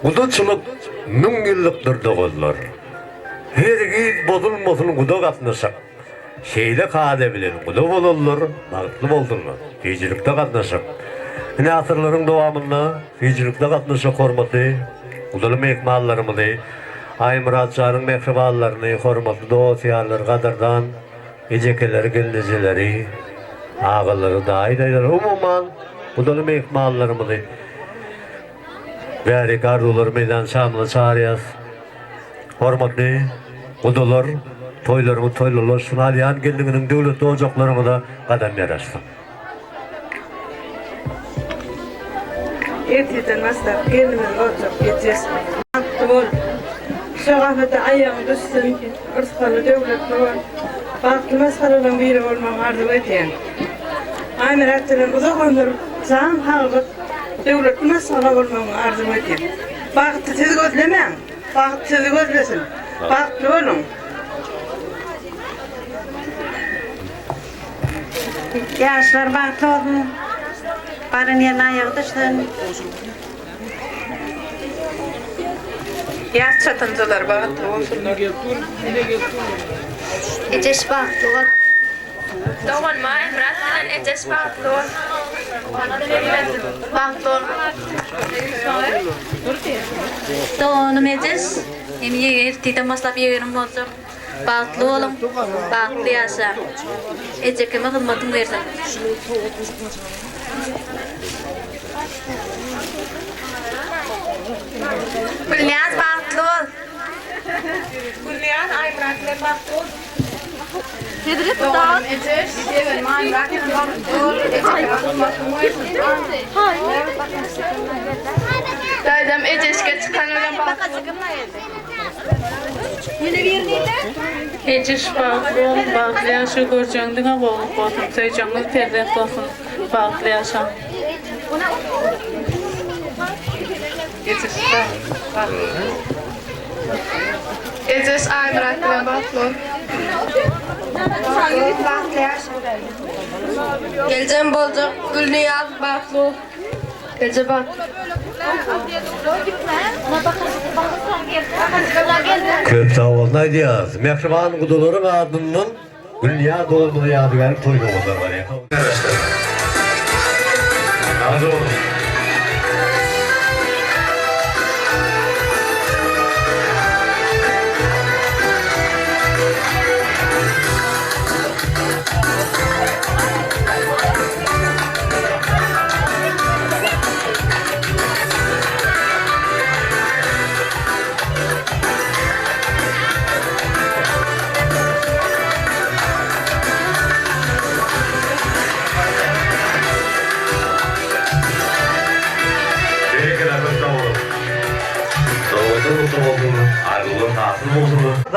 Gudutçılık mün yıllıktır doğullar. Hergiz bozulmasın guda katnaşak. Şeyle kade bilen guda bolurlar, bağıtlı boldurlar. Fecilikte katnaşak. Yine asırların doğamında fecilikte katnaşak hormatı, gudalı mekmallarımını, Ay Muratcanın mekriballarını, hormatlı doğusiyarlar kadardan, ecekeleri, gelneceleri, ağaları, dayılar, umuman gudalı mekmallarımını, Bäri gardular meydan şamlı çağırıyaz. Hormatly gudalar, toylarımı toylarlar sunalyan geldiginin döwlet ocaklarımı da kadam yaraştı. Erteden başlap gelimiz olacak geçeceğiz. Bol. Şagafete ayağım düşsün, ırskalı devletli ol. Farklı meselelerden biri olmam arzu ediyen. Amiratçıların uzak ondur, can halkı devletli mesele olmam arzu ediyen. Baktı sizi gözlemeyin, baktı sizi gözlesin, baktı olun. Yaşlar baktı olun. Barın yerine ayağı düşsün. Yaş çatıncılar baktı olsunlar. Eceş baktı ol. Doğan ma Emrat bilen Eceş baktı ol. Baktı ol. Doğanım Eceş. Emi ertiden başlap yeğenim olacak. Baktlı oğlum, baktlı yaşa. Ecekeme hizmetin versin. Gülniyaz baktı ol. Gülniyan Aymrat bilen baktı ol. Doğanım Eceş. Gidelim Aymrat bilen baktı ol. Ecekeme hizmetin versin. Daydam Eceş'e çıkan ölen baktı. Eceş baktlı oğlum, baktlı yaşa göreceğindine boğulup oturup sayacağımız terden olsun. Baktlı yaşa. Eceş baktlı. Eceş Aymrat bilen baktı ol. Geleceğim bolcuk. Gülniyaz baktı ol. Ece bak. Köp sağ olun diyaz. Mehriban gudaların adından dünya doğumlu yadıgan toy doğumlar var ya. Razı olun.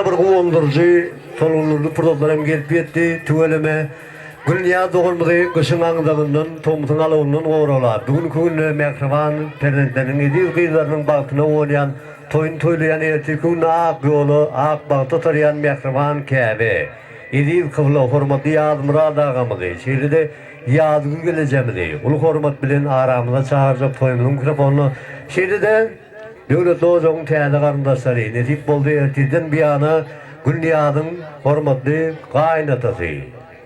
Bir gumondurcu, solunurlu fırlatlarım gelip yetti, tüveleme, Dünya doğurmadı kışın ağındağından, tomutun alıvından uğrala. Bugün künü mehriban perintlerin ediz kıyılarının balkına oynayan, toyun toylayan ertekün ak yolu, ak balta tarayan mehriban Käbe. Ediz kıvla hormatı yad murad ağamıdı. Şehri de yadıgı geleceğimdi. Ulu hormat bilen aramıza çağıracak toyunun mikrofonunu. Şehri de devlet doğucun teyze karındaşları. Netip boldu erteden bir yana Günyadın hormatlı kaynatası.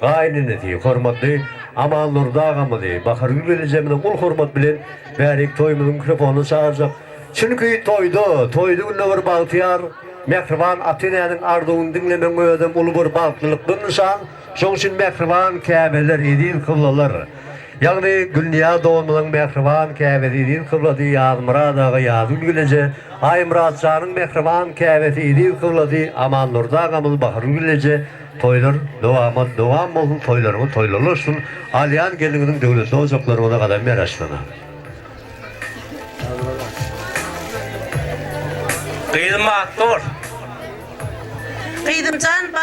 Kaynaneti hormatlı aman nurda ağamıdı. Bakar güleceğimde ul hormat bilen berik toyumuzun mikrofonunu çağıracak. Çünkü toydu günde bir baltıyar. Mehriban Atina'nın ardığını dinlemen ödem ulu bir baltılıklı nişan. Şoň üçin mehriban Käbeler edil kıblalar. Yani Günya doğmadan mehriban Käbesi edil kıblady ýazmyra daga ýazyl gülece. Ay Muratcanın mehriban Käbesi edil kıblady aman nurda agamyz bahar gülece. Toylar dowam bolsun, toylarymyz toylanylsyn. Alyan geliniň döwlet ojoklarına kadar meraşlana. Kıyılmaktır. Kıydımcan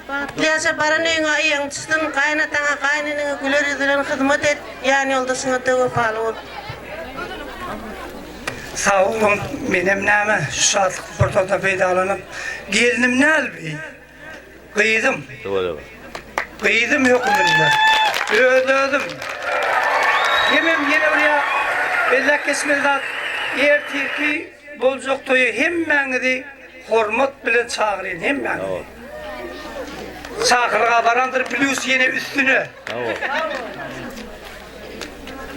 Batliyasa baranayın ayyan çıstın kaynatana kaynanına güler edilen hizmet et yani yoldasına tevafalı ol. Sağ olun benim neme şatlık portada peydalanıp gelinim ne albi? Kıydım. Kıydım yokum önüne. Öldürdüm. Yemem yine oraya bellak kesmezat yer tirki bolcok toyu hemmeni hormat bile çağırın hemmeni. Çağırığa barandır plus yine üstüne.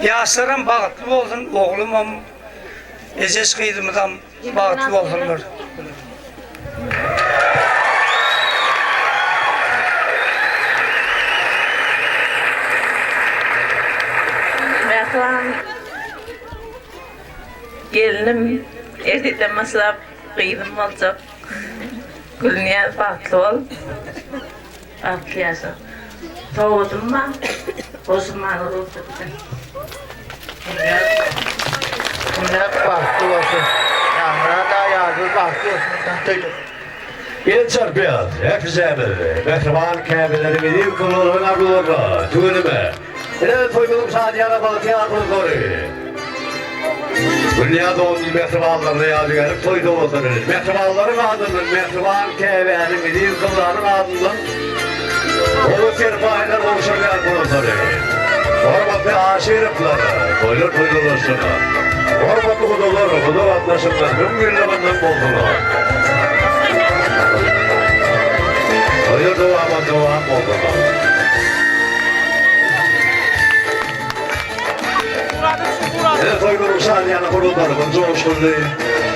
Yaşlarım bağıtlı olsun oğlumam. Eces kıydımdan bağıtlı olsunlar. Mehriban gelinim erteden maslap kıydım olacak. Gülniyaz bağıtlı ol. Bağıtlı yaşa. Doğdum ben. Osmanlı oldu. Gülniyaz bağıtlı olsun. Yağmura da yağdır bağıtlı olsun. El çarpıyaz, hepsemiz, mehriban Käbeleri edil kıblaların ardularına, tüğünüme. Ile toygunum sadiyana balıkya arduları. Dünya doğumlu mehribanlarına yadigarlık toyda oldurur. Mehribanların adının, mehriban Käbe'nin edil kıblaların adının olu serpaylar oluşurlar bulunları. Hormatlı aşiripları, toylar toylulasına. Hormatlı hudular, hudu atlaşımlar, mümkünlerinden boldular. Toylar devam boldular. Ne toygunum sadiyana kurullarının coşkullu,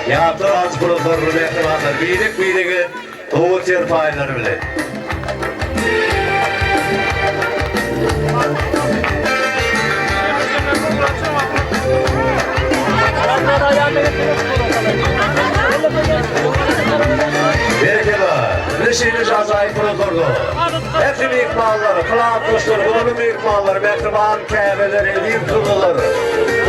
yaptı az kurullarını mehribanlar, bilik doğu serpayları bile. Berkeler, neşiniz acayip kurulurdu. Hepsi mikmalları, kılaat dostları, bunun mikmalları, mehriban Käbeleri, edil kıblaları.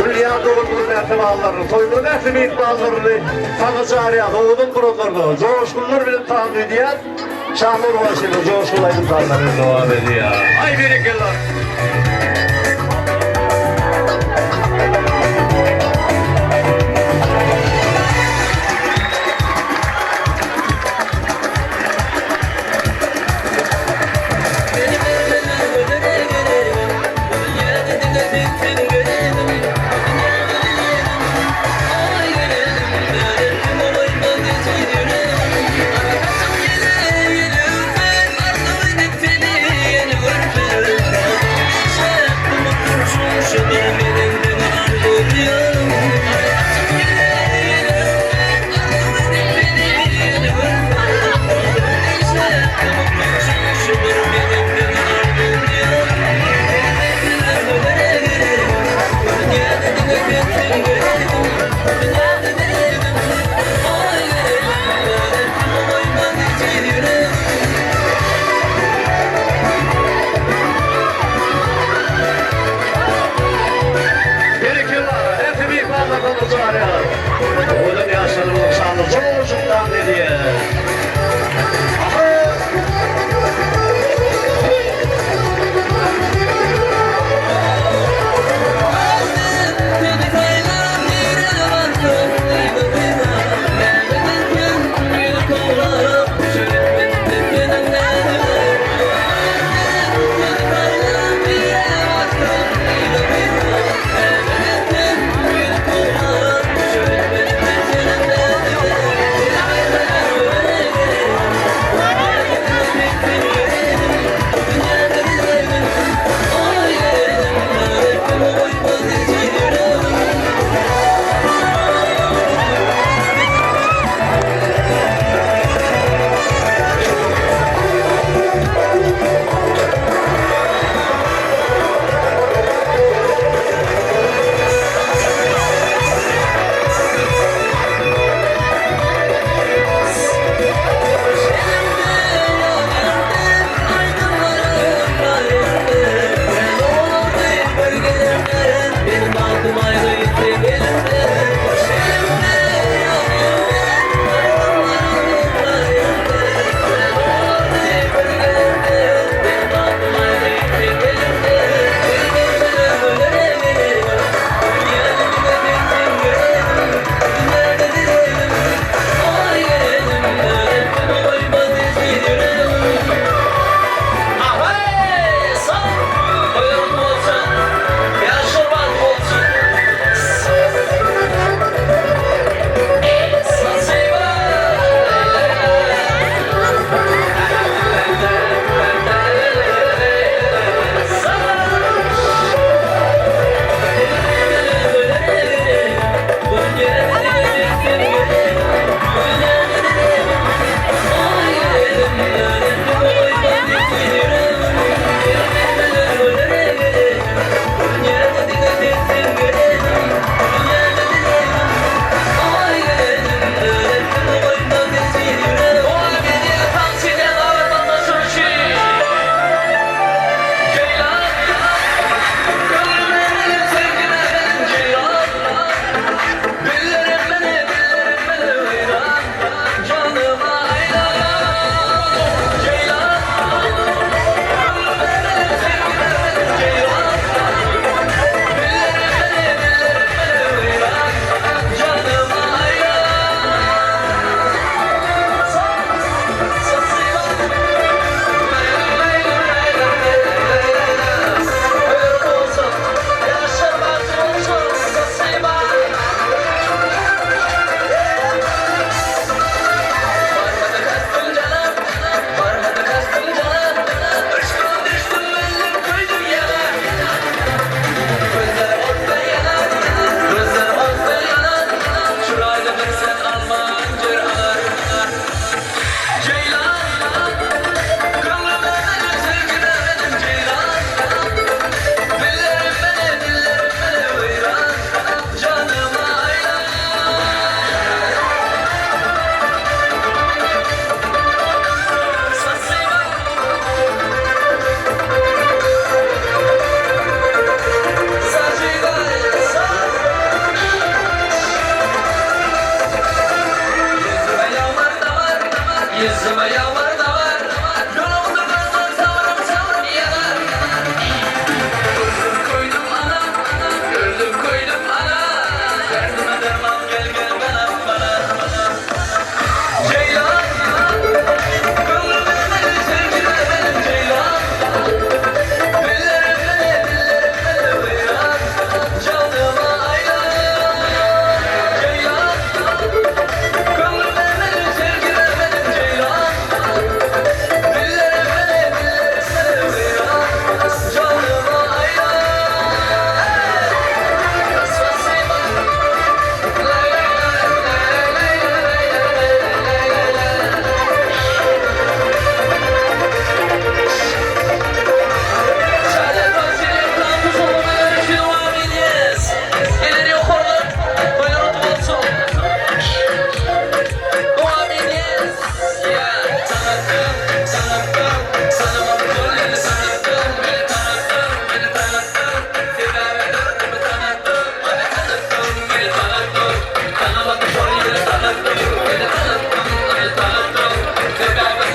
Dünya doğumlu mehribanlarını, toygun hepsi mikmallarını, tanı cariya, doğudun kurulurdu. Coşkullar bilim tahmin ediyen, Şahmur Vaşı'nın coşkulayın tanrının devam ediyor. Ay berkeler. Yüzüme yağmur da var Yolumda gözler savrım savrım yanar Öldüm koydum ana Öldüm koydum ana Derdime derman gel gel bana Ceylan Gönlüme beni sevgile benim Ceylan Dillere beyran Çaldığıma aylan Ceylan Gönlüme beni sevgile benim Ceylan Dillere beyran Çaldığıma aylan Spasiba Lay lay lay lay lay lay lay Saadet Vasile Kampus olmayan için muameliyiz. İleri yukarılar, böyle unutmasın. Muameliyiz. Ya tanıttım, tanımadım böyle tanıttım. Beni tanıttım, sebebi tanıttım, beni tanıttım. Tanımadım böyle tanıttım, beni tanıttım, sebebi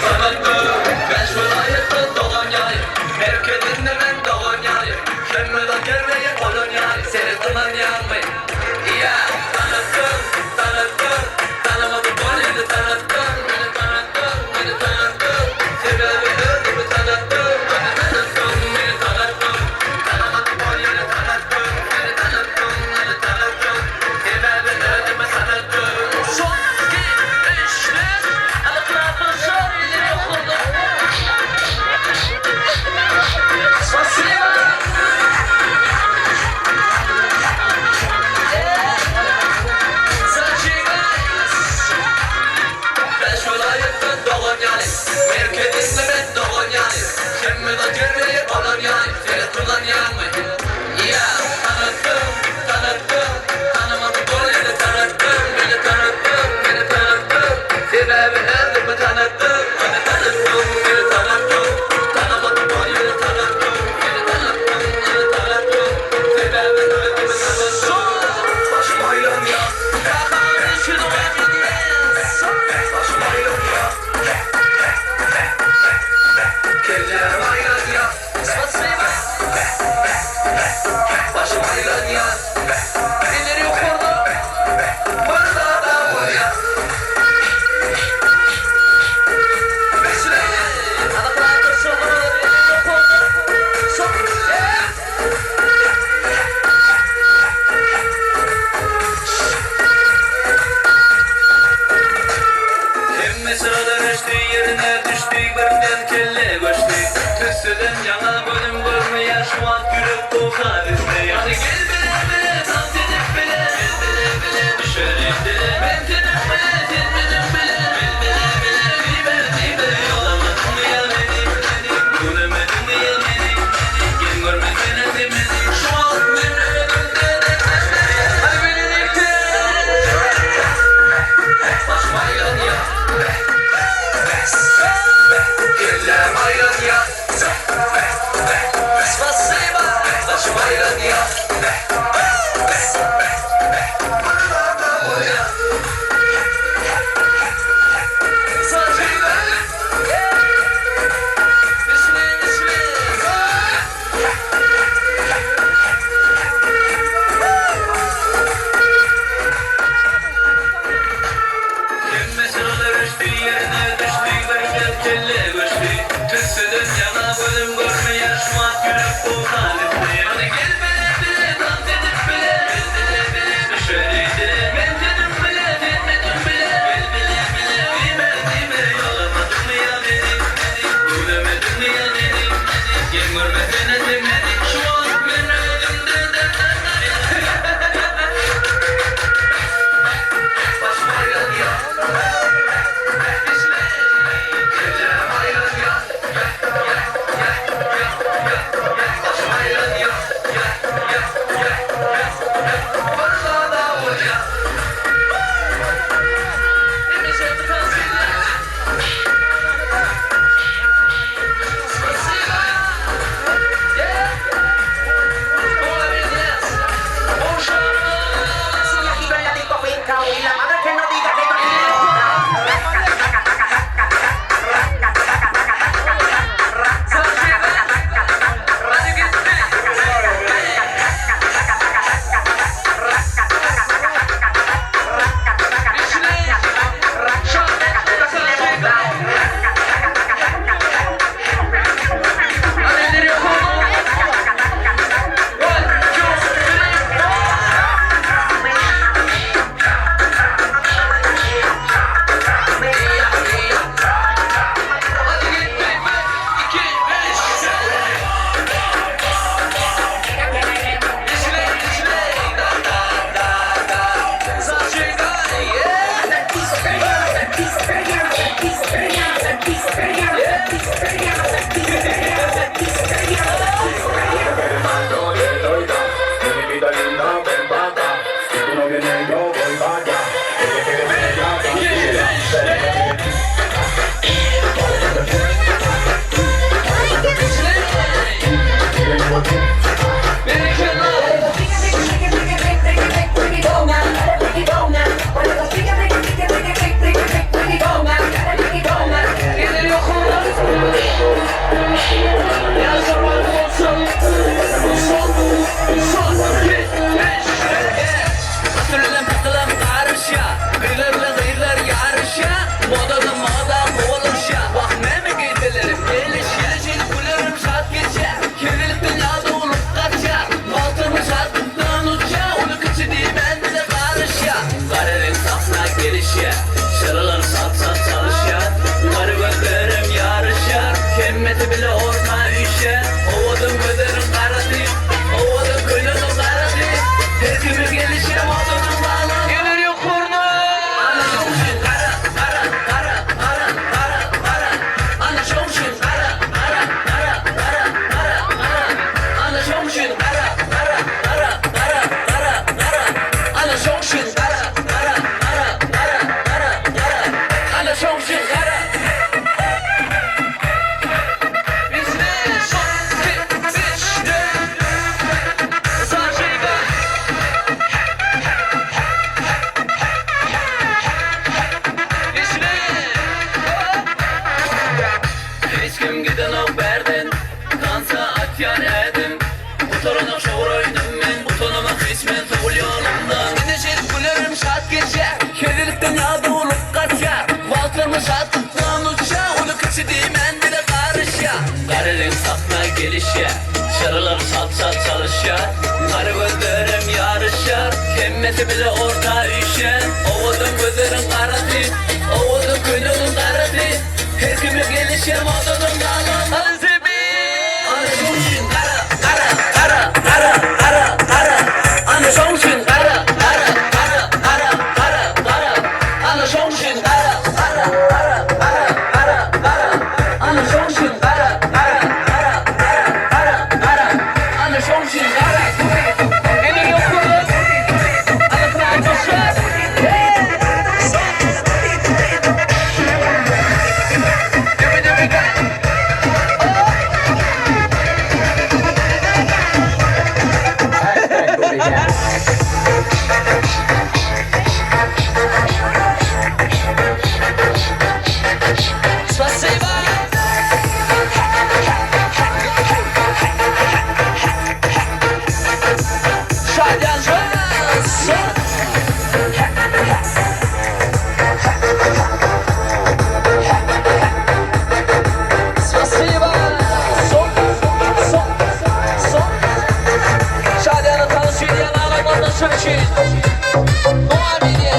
tanıttım. Ben şu hayatta Dolonya'yım, herkesinle ben Dolonya'yım. Kemmeden gelmeye Polonya'yım, seni tanımayayım. Ya tanıttım, tanımadım böyle tanıttım. Beni tanıttım, sebebi tanıttım. Beni tanıttım, tanımadım böyle tanıttım. Beni tanıttım, sebebi tanıttım. Son gidişler, alıklarını söyle okudum. Spasiba Ben şu layıkta Dolonya'yım Merkezinde ben Dolonya'yım Kemmeden gelmeye Polonya'yım Seni Tulanya'yım Ya tanıttım, tanımadım böyle tanıttım. Beni tanıttım, sebebi nedir tanıttım. Beni tanıttım, tanımadım böyle tanıttım. Beni tanıttım, sebebi nedir tanıttım. Başım aylan ya, kahve şunu eminiz. Başım aylan ya, kellerim aylan ya. Spasiba. Başım aylan ya, ileri yukarıda, burada da var ya. Anaklarda sormaları ileri yukarıda, son Kemme sırada düştü yerine düştü birinden kelle göçtü Tüsüden yana bölüm görmeye şu an yürek toka düştü Yani gel bile dans edip bile düşerim dile Ben dedim bile dedim bile bile Olamadım ya beni Göremedim ya beni Gel görmedin edemedim Şu an memleketimde dertleşler Hadi birlikte Başım aylan ya Kellerim aylan ya Spasiba Başım aylan ya Spasiba Kemme sırada düştü yerine düştü birinden kelle göçtü Tüsüden yana bölüm görmeye şu an yürek toka düştü Yani gel bile dans edip bile düşerim dile Ben dedim bile dedim bile Olamadım ya beni Göremedim ya beni Gel görmedin edemedim Şu an memleketimde dertleşler Başım aylan ya Kellerim aylan ya Başım aylan dolup kaçar Valtlarını şartlıktan uçar Onu kıçı değmen bile karışa Karelin sapna gelişe Şarılar sat çalışar Karı gözlerim yarışar Kemmesi bile orta işe Ovudun gözlerin karatı Ovudun gönlünün karatı Her kimi gelişir modunun kalan Alzebi Anışonshin kara kara kara kara kara kara Anışonshin kara kara kara kara kara kara Anışonshin kara kara kara kara kara kara Anışonshin kara kara kara kara kara kara Anışonshin kara Emir yok kurulur Anıklar koşar Спасибо! Шадян Жас! Спасибо! Шадяна танцует, она на шучит. Ну а меня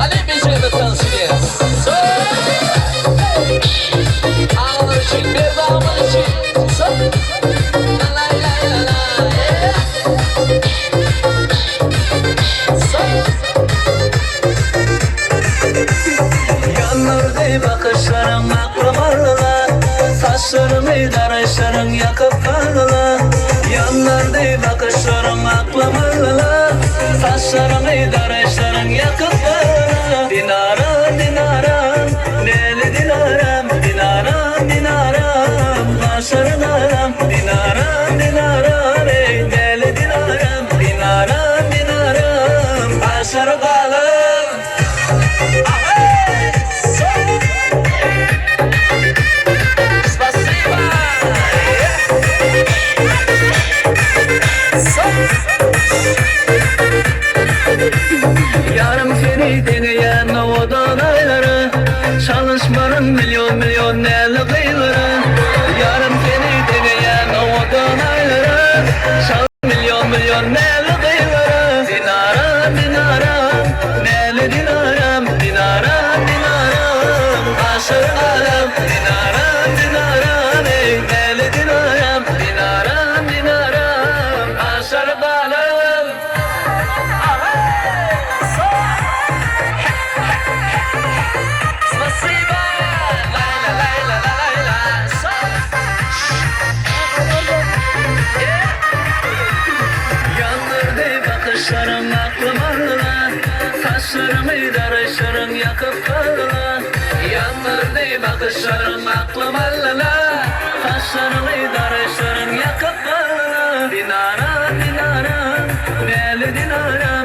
Ali beceri tansiyon. Ağlar için bir damar için. La la la la. Yanlarda bakışların akrabalar. Saçlarımı darayışların yakıp kaldılar. Yanlarda bakışların akrabalar. Saçlarımı darayışların yakıp kaldılar. Dinaram dinaram, neli dinaram, dinaram dinaram, başarın aram, dinaram dinaram, ey neli dinaram, dinaram dinaram, başarı kalım. Спасибо! Yarım seni deneyen o donayları Çalışmanın milyon nerli kıyıları Yarım seni deneyen o donayları Milyon nerli kıyıları Dinaram dinaram nerli dinaram Dinaram dinaram aşırı alam Dinaram dinaram ey nerli dinaram Dinaram dinaram aşırı alam Спасибо! Yandırdı bakışların aklım aldılar Saçlarımı darışların yakıp kaldılar Yandırdı bakışların aklım aldılar Saçlarımı darışların yakıp kaldılar Dinaram dinaram, neli dinaram